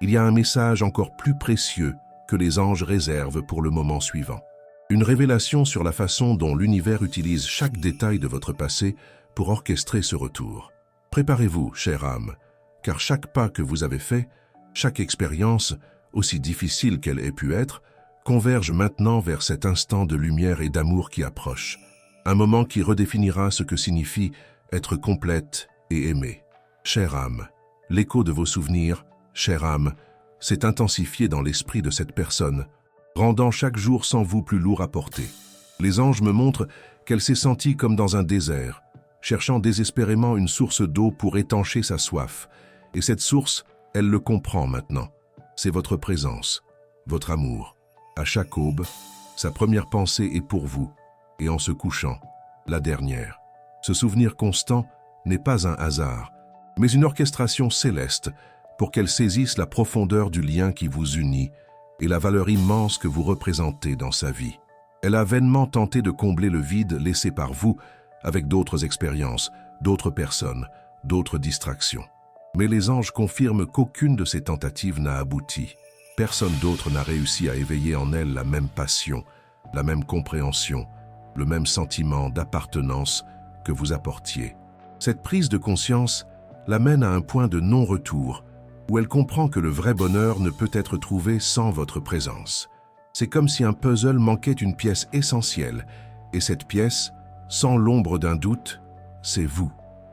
Il y a un message encore plus précieux que les anges réservent pour le moment suivant. Une révélation sur la façon dont l'univers utilise chaque détail de votre passé pour orchestrer ce retour. Préparez-vous, chère âme, car chaque pas que vous avez fait, chaque expérience, aussi difficile qu'elle ait pu être, converge maintenant vers cet instant de lumière et d'amour qui approche. Un moment qui redéfinira ce que signifie être complète et aimée. Chère âme, l'écho de vos souvenirs, chère âme, s'est intensifié dans l'esprit de cette personne, rendant chaque jour sans vous plus lourd à porter. Les anges me montrent qu'elle s'est sentie comme dans un désert, cherchant désespérément une source d'eau pour étancher sa soif. Et cette source, elle le comprend maintenant. C'est votre présence, votre amour. À chaque aube, sa première pensée est pour vous, et en se couchant, la dernière. Ce souvenir constant n'est pas un hasard, mais une orchestration céleste pour qu'elle saisisse la profondeur du lien qui vous unit et la valeur immense que vous représentez dans sa vie. Elle a vainement tenté de combler le vide laissé par vous avec d'autres expériences, d'autres personnes, d'autres distractions. Mais les anges confirment qu'aucune de ces tentatives n'a abouti. Personne d'autre n'a réussi à éveiller en elle la même passion, la même compréhension, le même sentiment d'appartenance que vous apportiez. Cette prise de conscience l'amène à un point de non-retour, où elle comprend que le vrai bonheur ne peut être trouvé sans votre présence. C'est comme si un puzzle manquait une pièce essentielle, et cette pièce, sans l'ombre d'un doute, c'est vous,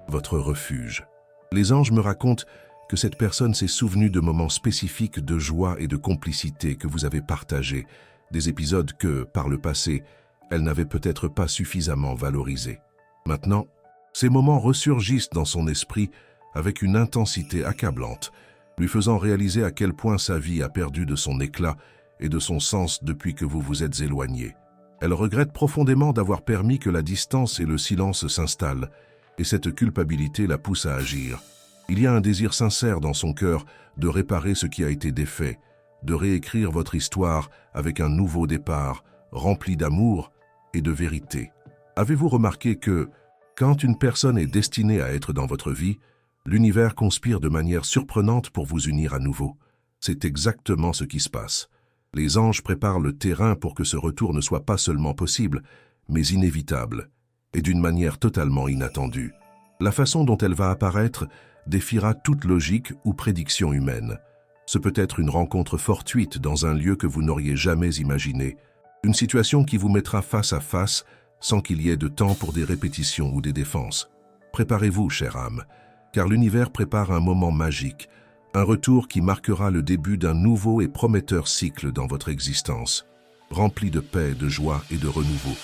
votre refuge. Les anges me racontent que cette personne s'est souvenue de moments spécifiques de joie et de complicité que vous avez partagés, des épisodes que, par le passé, elle n'avait peut-être pas suffisamment valorisés. Maintenant, ces moments ressurgissent dans son esprit avec une intensité accablante, lui faisant réaliser à quel point sa vie a perdu de son éclat et de son sens depuis que vous vous êtes éloignés. Elle regrette profondément d'avoir permis que la distance et le silence s'installent, et cette culpabilité la pousse à agir. Il y a un désir sincère dans son cœur de réparer ce qui a été défait, de réécrire votre histoire avec un nouveau départ, rempli d'amour et de vérité. Avez-vous remarqué que, quand une personne est destinée à être dans votre vie, l'univers conspire de manière surprenante pour vous unir à nouveau? C'est exactement ce qui se passe. Les anges préparent le terrain pour que ce retour ne soit pas seulement possible, mais inévitable, et d'une manière totalement inattendue. La façon dont elle va apparaître défiera toute logique ou prédiction humaine. Ce peut être une rencontre fortuite dans un lieu que vous n'auriez jamais imaginé, une situation qui vous mettra face à face sans qu'il y ait de temps pour des répétitions ou des défenses. Préparez-vous, chère âme, car l'univers prépare un moment magique, un retour qui marquera le début d'un nouveau et prometteur cycle dans votre existence, rempli de paix, de joie et de renouveau.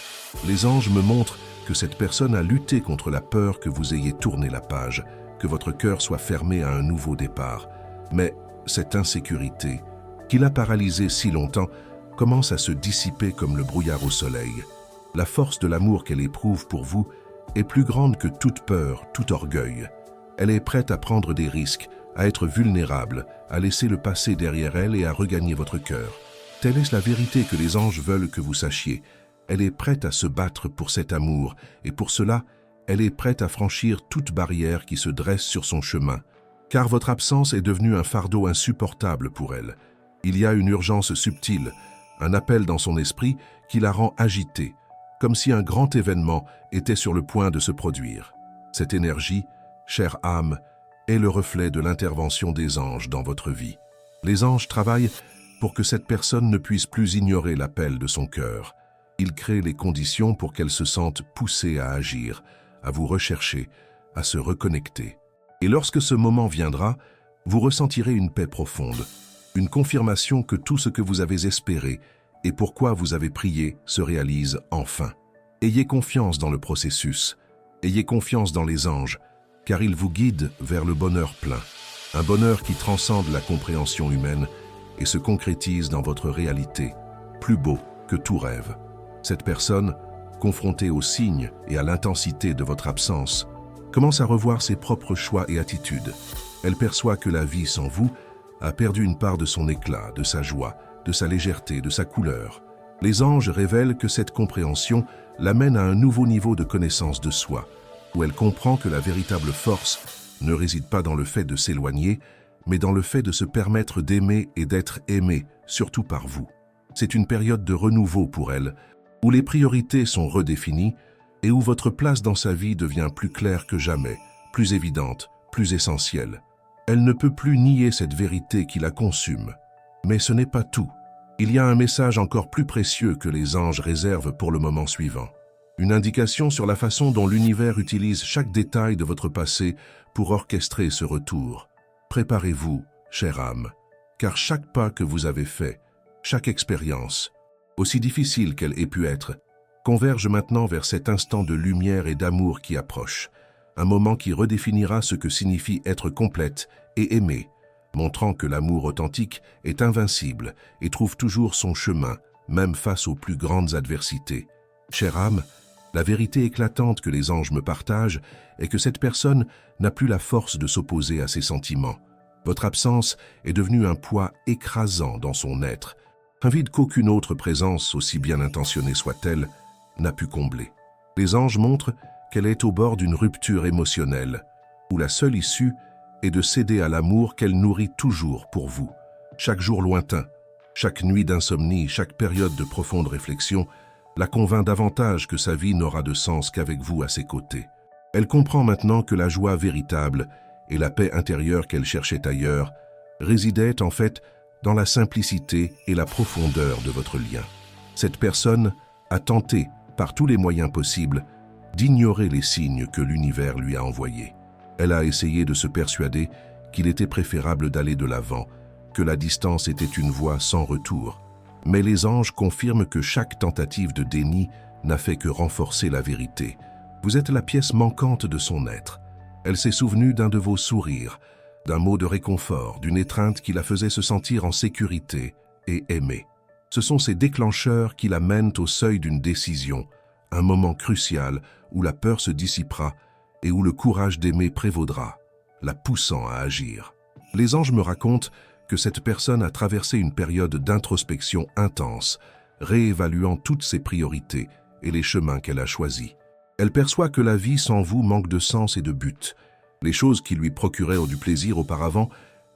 Les anges me montrent que cette personne a lutté contre la peur que vous ayez tourné la page, que votre cœur soit fermé à un nouveau départ. Mais cette insécurité, qui l'a paralysé si longtemps, commence à se dissiper comme le brouillard au soleil. La force de l'amour qu'elle éprouve pour vous est plus grande que toute peur, tout orgueil. Elle est prête à prendre des risques, à être vulnérable, à laisser le passé derrière elle et à regagner votre cœur. Telle est la vérité que les anges veulent que vous sachiez. Elle est prête à se battre pour cet amour, et pour cela, elle est prête à franchir toute barrière qui se dresse sur son chemin. Car votre absence est devenue un fardeau insupportable pour elle. Il y a une urgence subtile, un appel dans son esprit qui la rend agitée, comme si un grand événement était sur le point de se produire. Cette énergie, chère âme, est le reflet de l'intervention des anges dans votre vie. Les anges travaillent pour que cette personne ne puisse plus ignorer l'appel de son cœur. Ils créent les conditions pour qu'elle se sente poussée à agir, à vous rechercher, à se reconnecter. Et lorsque ce moment viendra, vous ressentirez une paix profonde, une confirmation que tout ce que vous avez espéré et pourquoi vous avez prié se réalise enfin. Ayez confiance dans le processus, ayez confiance dans les anges, car ils vous guident vers le bonheur plein, un bonheur qui transcende la compréhension humaine et se concrétise dans votre réalité, plus beau que tout rêve. Cette personne, confrontée aux signes et à l'intensité de votre absence, commence à revoir ses propres choix et attitudes. Elle perçoit que la vie sans vous a perdu une part de son éclat, de sa joie, de sa légèreté, de sa couleur. Les anges révèlent que cette compréhension l'amène à un nouveau niveau de connaissance de soi, où elle comprend que la véritable force ne réside pas dans le fait de s'éloigner, mais dans le fait de se permettre d'aimer et d'être aimé, surtout par vous. C'est une période de renouveau pour elle, où les priorités sont redéfinies et où votre place dans sa vie devient plus claire que jamais, plus évidente, plus essentielle. Elle ne peut plus nier cette vérité qui la consume. Mais ce n'est pas tout. Il y a un message encore plus précieux que les anges réservent pour le moment suivant. Une indication sur la façon dont l'univers utilise chaque détail de votre passé pour orchestrer ce retour. Préparez-vous, chère âme, car chaque pas que vous avez fait, chaque expérience, aussi difficile qu'elle ait pu être, converge maintenant vers cet instant de lumière et d'amour qui approche, un moment qui redéfinira ce que signifie être complète et aimée, montrant que l'amour authentique est invincible et trouve toujours son chemin, même face aux plus grandes adversités. Chère âme, la vérité éclatante que les anges me partagent est que cette personne n'a plus la force de s'opposer à ses sentiments. Votre absence est devenue un poids écrasant dans son être, un vide qu'aucune autre présence, aussi bien intentionnée soit-elle, n'a pu combler. Les anges montrent qu'elle est au bord d'une rupture émotionnelle, où la seule issue est de céder à l'amour qu'elle nourrit toujours pour vous. Chaque jour lointain, chaque nuit d'insomnie, chaque période de profonde réflexion, la convainc davantage que sa vie n'aura de sens qu'avec vous à ses côtés. Elle comprend maintenant que la joie véritable et la paix intérieure qu'elle cherchait ailleurs résidaient en fait dans la simplicité et la profondeur de votre lien. Cette personne a tenté, par tous les moyens possibles, d'ignorer les signes que l'univers lui a envoyés. Elle a essayé de se persuader qu'il était préférable d'aller de l'avant, que la distance était une voie sans retour. Mais les anges confirment que chaque tentative de déni n'a fait que renforcer la vérité. Vous êtes la pièce manquante de son être. Elle s'est souvenue d'un de vos sourires, d'un mot de réconfort, d'une étreinte qui la faisait se sentir en sécurité et aimée. Ce sont ces déclencheurs qui la mènent au seuil d'une décision, un moment crucial où la peur se dissipera et où le courage d'aimer prévaudra, la poussant à agir. Les anges me racontent que cette personne a traversé une période d'introspection intense, réévaluant toutes ses priorités et les chemins qu'elle a choisis. Elle perçoit que la vie sans vous manque de sens et de but. Les choses qui lui procuraient du plaisir auparavant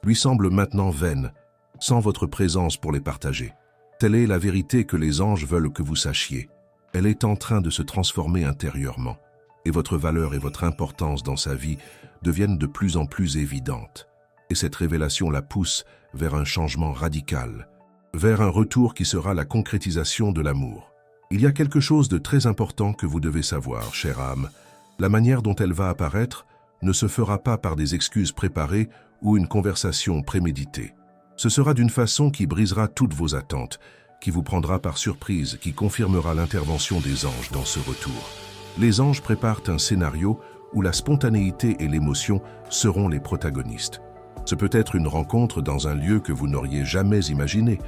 lui semblent maintenant vaines, sans votre présence pour les partager. Telle est la vérité que les anges veulent que vous sachiez. Elle est en train de se transformer intérieurement, et votre valeur et votre importance dans sa vie deviennent de plus en plus évidentes. Et cette révélation la pousse vers un changement radical, vers un retour qui sera la concrétisation de l'amour. Il y a quelque chose de très important que vous devez savoir, chère âme. La manière dont elle va apparaître ne se fera pas par des excuses préparées ou une conversation préméditée. Ce sera d'une façon qui brisera toutes vos attentes, qui vous prendra par surprise, qui confirmera l'intervention des anges dans ce retour. Les anges préparent un scénario où la spontanéité et l'émotion seront les protagonistes. Ce peut être une rencontre dans un lieu que vous n'auriez jamais imaginé,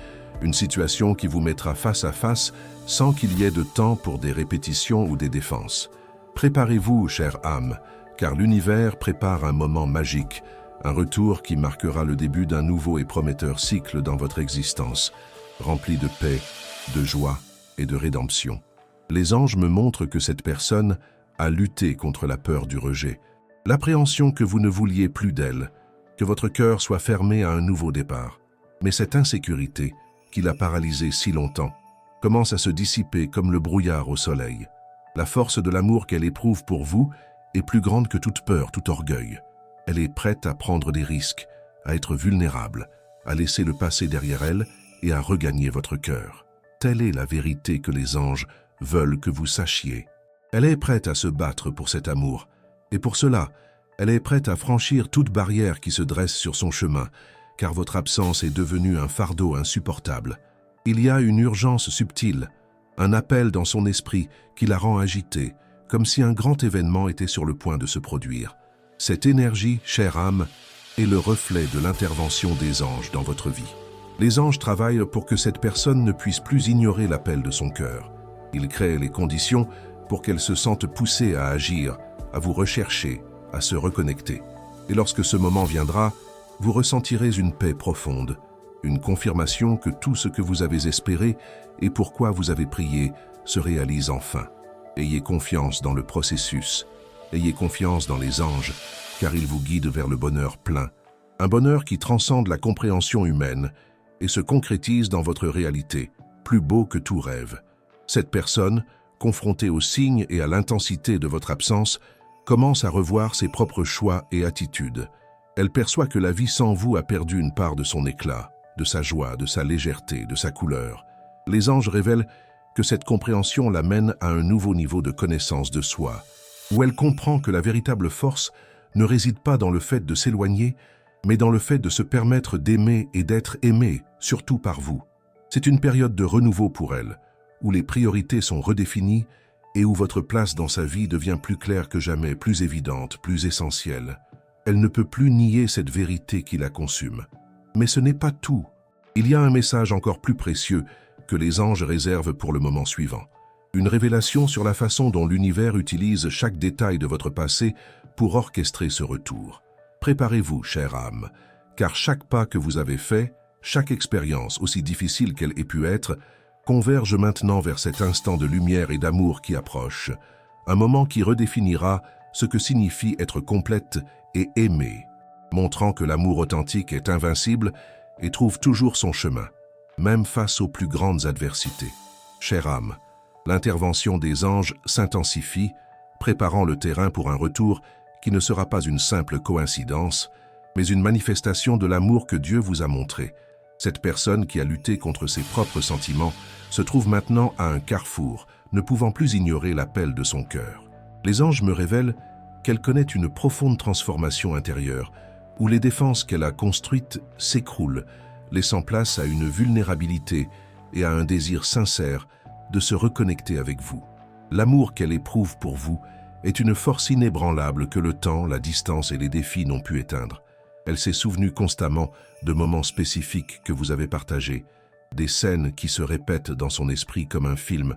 une situation qui vous mettra face à face sans qu'il y ait de temps pour des répétitions ou des défenses. Préparez-vous, chère âme, car l'univers prépare un moment magique, un retour qui marquera le début d'un nouveau et prometteur cycle dans votre existence, rempli de paix, de joie et de rédemption. Les anges me montrent que cette personne a lutté contre la peur du rejet, l'appréhension que vous ne vouliez plus d'elle, que votre cœur soit fermé à un nouveau départ. Mais cette insécurité, qui l'a paralysée si longtemps, commence à se dissiper comme le brouillard au soleil. La force de l'amour qu'elle éprouve pour vous est plus grande que toute peur, tout orgueil. Elle est prête à prendre des risques, à être vulnérable, à laisser le passé derrière elle et à regagner votre cœur. Telle est la vérité que les anges veulent que vous sachiez. Elle est prête à se battre pour cet amour, et pour cela, elle est prête à franchir toute barrière qui se dresse sur son chemin, car votre absence est devenue un fardeau insupportable. Il y a une urgence subtile, un appel dans son esprit qui la rend agitée, comme si un grand événement était sur le point de se produire. Cette énergie, chère âme, est le reflet de l'intervention des anges dans votre vie. Les anges travaillent pour que cette personne ne puisse plus ignorer l'appel de son cœur. Ils créent les conditions pour qu'elle se sente poussée à agir, à vous rechercher, à se reconnecter. Et lorsque ce moment viendra, vous ressentirez une paix profonde, une confirmation que tout ce que vous avez espéré et pourquoi vous avez prié se réalise enfin. Ayez confiance dans le processus, ayez confiance dans les anges, car ils vous guident vers le bonheur plein, un bonheur qui transcende la compréhension humaine et se concrétise dans votre réalité, plus beau que tout rêve. Cette personne, confrontée aux signes et à l'intensité de votre absence, commence à revoir ses propres choix et attitudes. Elle perçoit que la vie sans vous a perdu une part de son éclat, de sa joie, de sa légèreté, de sa couleur. Les anges révèlent que cette compréhension l'amène à un nouveau niveau de connaissance de soi, où elle comprend que la véritable force ne réside pas dans le fait de s'éloigner, mais dans le fait de se permettre d'aimer et d'être aimé, surtout par vous. C'est une période de renouveau pour elle, où les priorités sont redéfinies et où votre place dans sa vie devient plus claire que jamais, plus évidente, plus essentielle. Elle ne peut plus nier cette vérité qui la consume. Mais ce n'est pas tout. Il y a un message encore plus précieux que les anges réservent pour le moment suivant. Une révélation sur la façon dont l'univers utilise chaque détail de votre passé pour orchestrer ce retour. Préparez-vous, chère âme, car chaque pas que vous avez fait, chaque expérience, aussi difficile qu'elle ait pu être, converge maintenant vers cet instant de lumière et d'amour qui approche, un moment qui redéfinira ce que signifie être complète et aimée, montrant que l'amour authentique est invincible et trouve toujours son chemin, même face aux plus grandes adversités. Chère âme, l'intervention des anges s'intensifie, préparant le terrain pour un retour qui ne sera pas une simple coïncidence, mais une manifestation de l'amour que Dieu vous a montré. Cette personne qui a lutté contre ses propres sentiments se trouve maintenant à un carrefour, ne pouvant plus ignorer l'appel de son cœur. Les anges me révèlent qu'elle connaît une profonde transformation intérieure, où les défenses qu'elle a construites s'écroulent, laissant place à une vulnérabilité et à un désir sincère de se reconnecter avec vous. L'amour qu'elle éprouve pour vous est une force inébranlable que le temps, la distance et les défis n'ont pu éteindre. Elle s'est souvenue constamment de moments spécifiques que vous avez partagés, des scènes qui se répètent dans son esprit comme un film,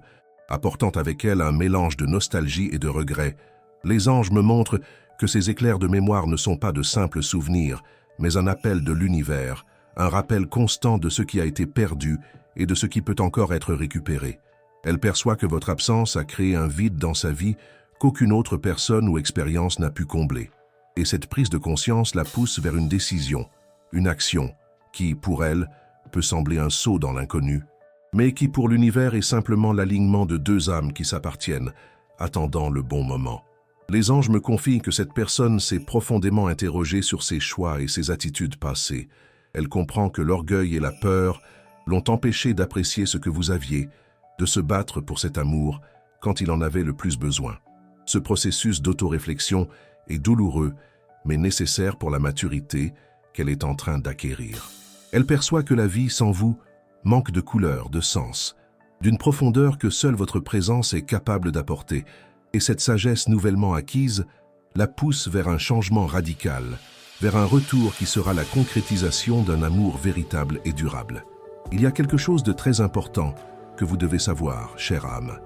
apportant avec elles un mélange de nostalgie et de regret. Les anges me montrent que ces éclairs de mémoire ne sont pas de simples souvenirs, mais un appel de l'univers, un rappel constant de ce qui a été perdu et de ce qui peut encore être récupéré. Elle perçoit que votre absence a créé un vide dans sa vie qu'aucune autre personne ou expérience n'a pu combler. Et cette prise de conscience la pousse vers une décision, une action, qui, pour elle, peut sembler un saut dans l'inconnu, mais qui pour l'univers est simplement l'alignement de deux âmes qui s'appartiennent, attendant le bon moment. Les anges me confient que cette personne s'est profondément interrogée sur ses choix et ses attitudes passées. Elle comprend que l'orgueil et la peur l'ont empêché d'apprécier ce que vous aviez, de se battre pour cet amour quand il en avait le plus besoin. Ce processus d'autoréflexion est douloureux, mais nécessaire pour la maturité qu'elle est en train d'acquérir. Elle perçoit que la vie sans vous manque de couleur, de sens, d'une profondeur que seule votre présence est capable d'apporter, et cette sagesse nouvellement acquise la pousse vers un changement radical, vers un retour qui sera la concrétisation d'un amour véritable et durable. Il y a quelque chose de très important que vous devez savoir, chère âme.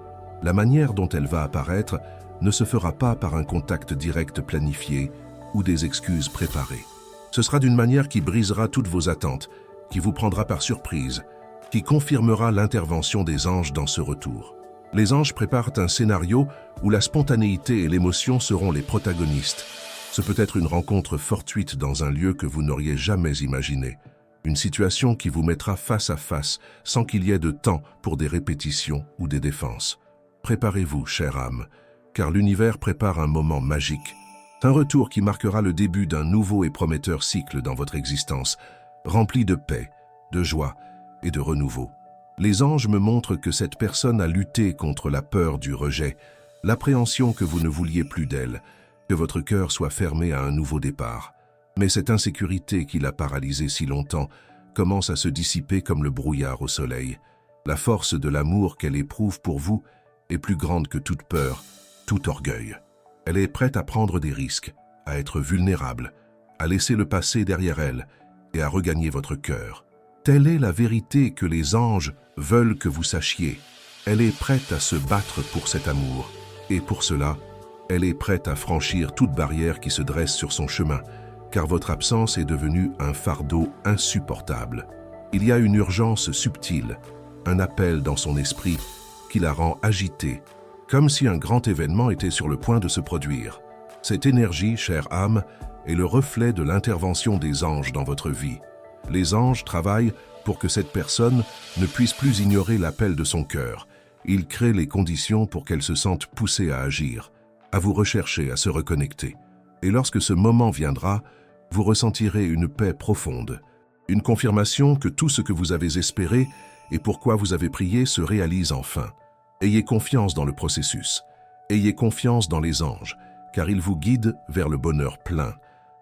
La manière dont elle va apparaître ne se fera pas par un contact direct planifié ou des excuses préparées. Ce sera d'une manière qui brisera toutes vos attentes, qui vous prendra par surprise, qui confirmera l'intervention des anges dans ce retour. Les anges préparent un scénario où la spontanéité et l'émotion seront les protagonistes. Ce peut être une rencontre fortuite dans un lieu que vous n'auriez jamais imaginé, une situation qui vous mettra face à face sans qu'il y ait de temps pour des répétitions ou des défenses. Préparez-vous, chère âme, car l'univers prépare un moment magique, un retour qui marquera le début d'un nouveau et prometteur cycle dans votre existence, rempli de paix, de joie et de renouveau. Les anges me montrent que cette personne a lutté contre la peur du rejet, l'appréhension que vous ne vouliez plus d'elle, que votre cœur soit fermé à un nouveau départ. Mais cette insécurité qui l'a paralysée si longtemps commence à se dissiper comme le brouillard au soleil. La force de l'amour qu'elle éprouve pour vous est plus grande que toute peur, tout orgueil. Elle est prête à prendre des risques, à être vulnérable, à laisser le passé derrière elle et à regagner votre cœur. Telle est la vérité que les anges veulent que vous sachiez. Elle est prête à se battre pour cet amour. Et pour cela, elle est prête à franchir toute barrière qui se dresse sur son chemin, car votre absence est devenue un fardeau insupportable. Il y a une urgence subtile, un appel dans son esprit qui la rend agitée, comme si un grand événement était sur le point de se produire. Cette énergie, chère âme, est le reflet de l'intervention des anges dans votre vie. Les anges travaillent pour que cette personne ne puisse plus ignorer l'appel de son cœur. Ils créent les conditions pour qu'elle se sente poussée à agir, à vous rechercher, à se reconnecter. Et lorsque ce moment viendra, vous ressentirez une paix profonde, une confirmation que tout ce que vous avez espéré et pourquoi vous avez prié se réalise enfin. Ayez confiance dans le processus, ayez confiance dans les anges, car ils vous guident vers le bonheur plein,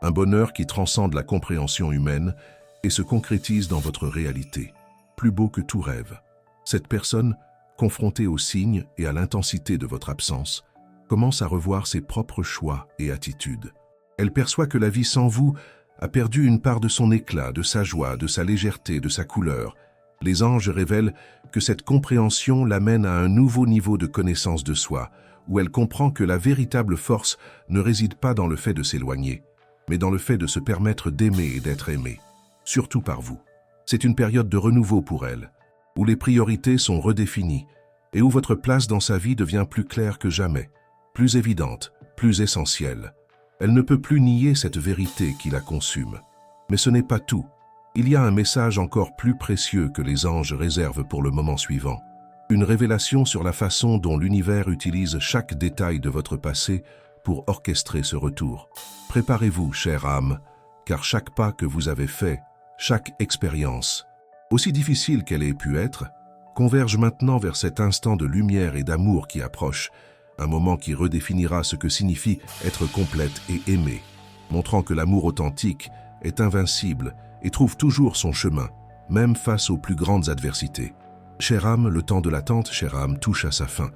un bonheur qui transcende la compréhension humaine et se concrétise dans votre réalité, plus beau que tout rêve. Cette personne, confrontée aux signes et à l'intensité de votre absence, commence à revoir ses propres choix et attitudes. Elle perçoit que la vie sans vous a perdu une part de son éclat, de sa joie, de sa légèreté, de sa couleur. Les anges révèlent que cette compréhension l'amène à un nouveau niveau de connaissance de soi, où elle comprend que la véritable force ne réside pas dans le fait de s'éloigner, mais dans le fait de se permettre d'aimer et d'être aimé, surtout par vous. C'est une période de renouveau pour elle, où les priorités sont redéfinies et où votre place dans sa vie devient plus claire que jamais, plus évidente, plus essentielle. Elle ne peut plus nier cette vérité qui la consume. Mais ce n'est pas tout. Il y a un message encore plus précieux que les anges réservent pour le moment suivant. Une révélation sur la façon dont l'univers utilise chaque détail de votre passé pour orchestrer ce retour. Préparez-vous, chère âme, car chaque pas que vous avez fait, chaque expérience, aussi difficile qu'elle ait pu être, converge maintenant vers cet instant de lumière et d'amour qui approche, un moment qui redéfinira ce que signifie être complète et aimée, montrant que l'amour authentique est invincible et trouve toujours son chemin, même face aux plus grandes adversités. Chère âme, le temps de l'attente, chère âme, touche à sa fin,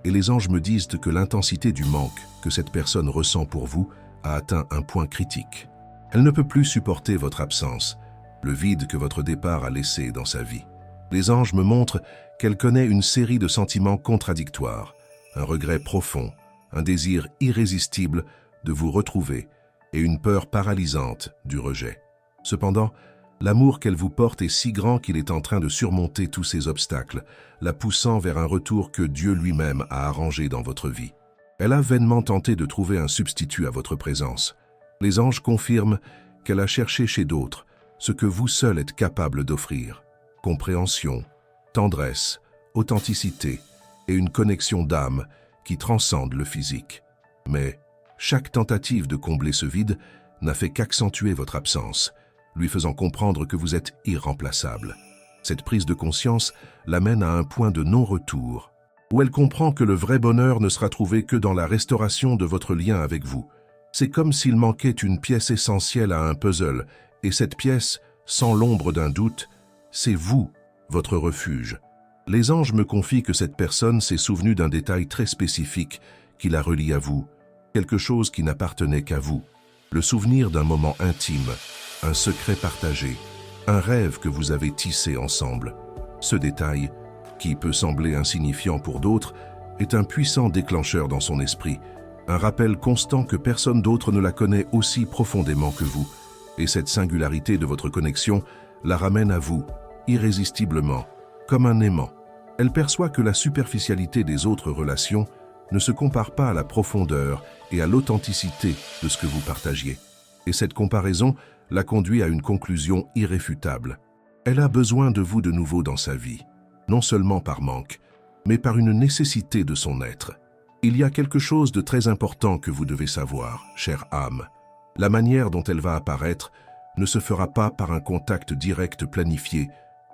et les anges me disent que l'intensité du manque que cette personne ressent pour vous a atteint un point critique. Elle ne peut plus supporter votre absence, le vide que votre départ a laissé dans sa vie. Les anges me montrent qu'elle connaît une série de sentiments contradictoires, un regret profond, un désir irrésistible de vous retrouver et une peur paralysante du rejet. Cependant, l'amour qu'elle vous porte est si grand qu'il est en train de surmonter tous ces obstacles, la poussant vers un retour que Dieu lui-même a arrangé dans votre vie. Elle a vainement tenté de trouver un substitut à votre présence. Les anges confirment qu'elle a cherché chez d'autres ce que vous seul êtes capable d'offrir: compréhension, tendresse, authenticité et une connexion d'âme qui transcende le physique. Mais chaque tentative de combler ce vide n'a fait qu'accentuer votre absence, lui faisant comprendre que vous êtes irremplaçable. Cette prise de conscience l'amène à un point de non-retour, où elle comprend que le vrai bonheur ne sera trouvé que dans la restauration de votre lien avec vous. C'est comme s'il manquait une pièce essentielle à un puzzle, et cette pièce, sans l'ombre d'un doute, c'est vous, votre refuge. Les anges me confient que cette personne s'est souvenue d'un détail très spécifique qui la relie à vous, quelque chose qui n'appartenait qu'à vous, le souvenir d'un moment intime, un secret partagé, un rêve que vous avez tissé ensemble. Ce détail, qui peut sembler insignifiant pour d'autres, est un puissant déclencheur dans son esprit, un rappel constant que personne d'autre ne la connaît aussi profondément que vous, et cette singularité de votre connexion la ramène à vous, irrésistiblement, comme un aimant. Elle perçoit que la superficialité des autres relations ne se compare pas à la profondeur et à l'authenticité de ce que vous partagiez. Et cette comparaison la conduit à une conclusion irréfutable. Elle a besoin de vous de nouveau dans sa vie, non seulement par manque, mais par une nécessité de son être. Il y a quelque chose de très important que vous devez savoir, chère âme. La manière dont elle va apparaître ne se fera pas par un contact direct planifié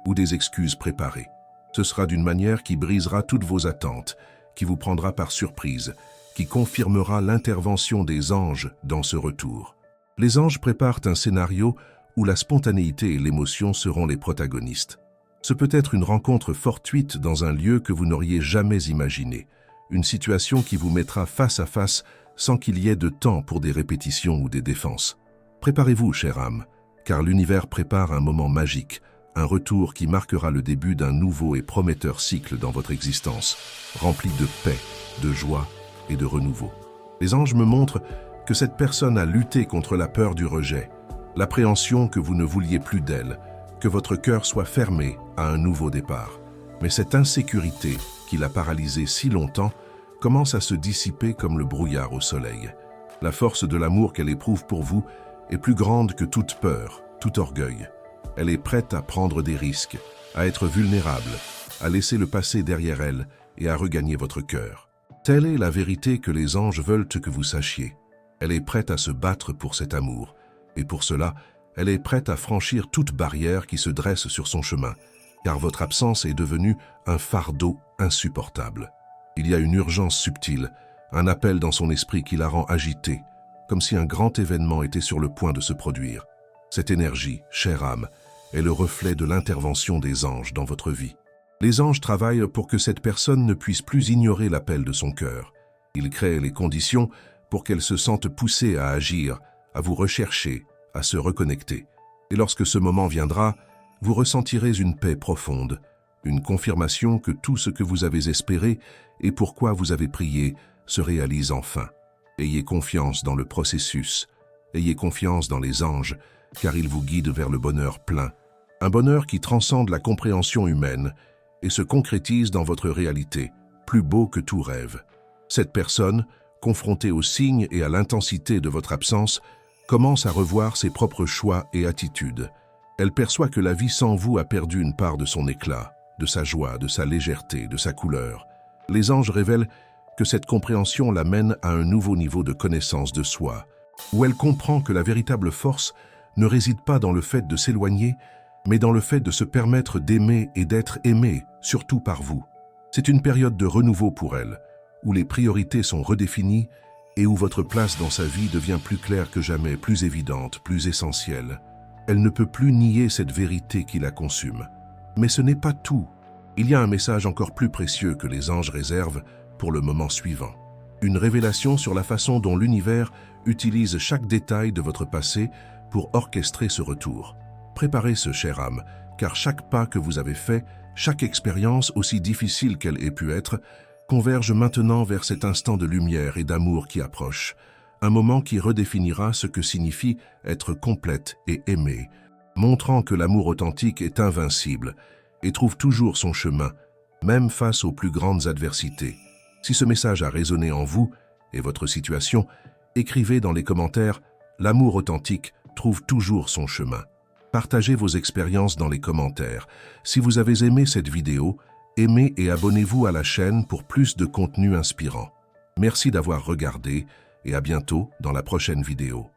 ou des excuses préparées. Ce sera d'une manière qui brisera toutes vos attentes, qui vous prendra par surprise, qui confirmera l'intervention des anges dans ce retour. Les anges préparent un scénario où la spontanéité et l'émotion seront les protagonistes. Ce peut être une rencontre fortuite dans un lieu que vous n'auriez jamais imaginé, une situation qui vous mettra face à face sans qu'il y ait de temps pour des répétitions ou des défenses. Préparez-vous, chère âme, car l'univers prépare un moment magique, un retour qui marquera le début d'un nouveau et prometteur cycle dans votre existence, rempli de paix, de joie et de renouveau. Les anges me montrent que cette personne a lutté contre la peur du rejet, l'appréhension que vous ne vouliez plus d'elle, que votre cœur soit fermé à un nouveau départ. Mais cette insécurité qui l'a paralysée si longtemps commence à se dissiper comme le brouillard au soleil. La force de l'amour qu'elle éprouve pour vous est plus grande que toute peur, tout orgueil. Elle est prête à prendre des risques, à être vulnérable, à laisser le passé derrière elle et à regagner votre cœur. Telle est la vérité que les anges veulent que vous sachiez. Elle est prête à se battre pour cet amour, et pour cela, elle est prête à franchir toute barrière qui se dresse sur son chemin, car votre absence est devenue un fardeau insupportable. Il y a une urgence subtile, un appel dans son esprit qui la rend agitée, comme si un grand événement était sur le point de se produire. Cette énergie, chère âme, est le reflet de l'intervention des anges dans votre vie. Les anges travaillent pour que cette personne ne puisse plus ignorer l'appel de son cœur. Ils créent les conditions pour qu'elle se sente poussée à agir, à vous rechercher, à se reconnecter. Et lorsque ce moment viendra, vous ressentirez une paix profonde, une confirmation que tout ce que vous avez espéré et pourquoi vous avez prié se réalise enfin. Ayez confiance dans le processus, ayez confiance dans les anges, car ils vous guident vers le bonheur plein. Un bonheur qui transcende la compréhension humaine et se concrétise dans votre réalité, plus beau que tout rêve. Cette personne, confrontée aux signes et à l'intensité de votre absence, commence à revoir ses propres choix et attitudes. Elle perçoit que la vie sans vous a perdu une part de son éclat, de sa joie, de sa légèreté, de sa couleur. Les anges révèlent que cette compréhension l'amène à un nouveau niveau de connaissance de soi, où elle comprend que la véritable force ne réside pas dans le fait de s'éloigner, mais dans le fait de se permettre d'aimer et d'être aimé, surtout par vous. C'est une période de renouveau pour elle, où les priorités sont redéfinies et où votre place dans sa vie devient plus claire que jamais, plus évidente, plus essentielle. Elle ne peut plus nier cette vérité qui la consume. Mais ce n'est pas tout. Il y a un message encore plus précieux que les anges réservent pour le moment suivant. Une révélation sur la façon dont l'univers utilise chaque détail de votre passé pour orchestrer ce retour. Préparez ce, chère âme, car chaque pas que vous avez fait, chaque expérience, aussi difficile qu'elle ait pu être, converge maintenant vers cet instant de lumière et d'amour qui approche, un moment qui redéfinira ce que signifie être complète et aimée, montrant que l'amour authentique est invincible et trouve toujours son chemin, même face aux plus grandes adversités. Si ce message a résonné en vous et votre situation, écrivez dans les commentaires « L'amour authentique trouve toujours son chemin ». Partagez vos expériences dans les commentaires. Si vous avez aimé cette vidéo, aimez et abonnez-vous à la chaîne pour plus de contenu inspirant. Merci d'avoir regardé et à bientôt dans la prochaine vidéo.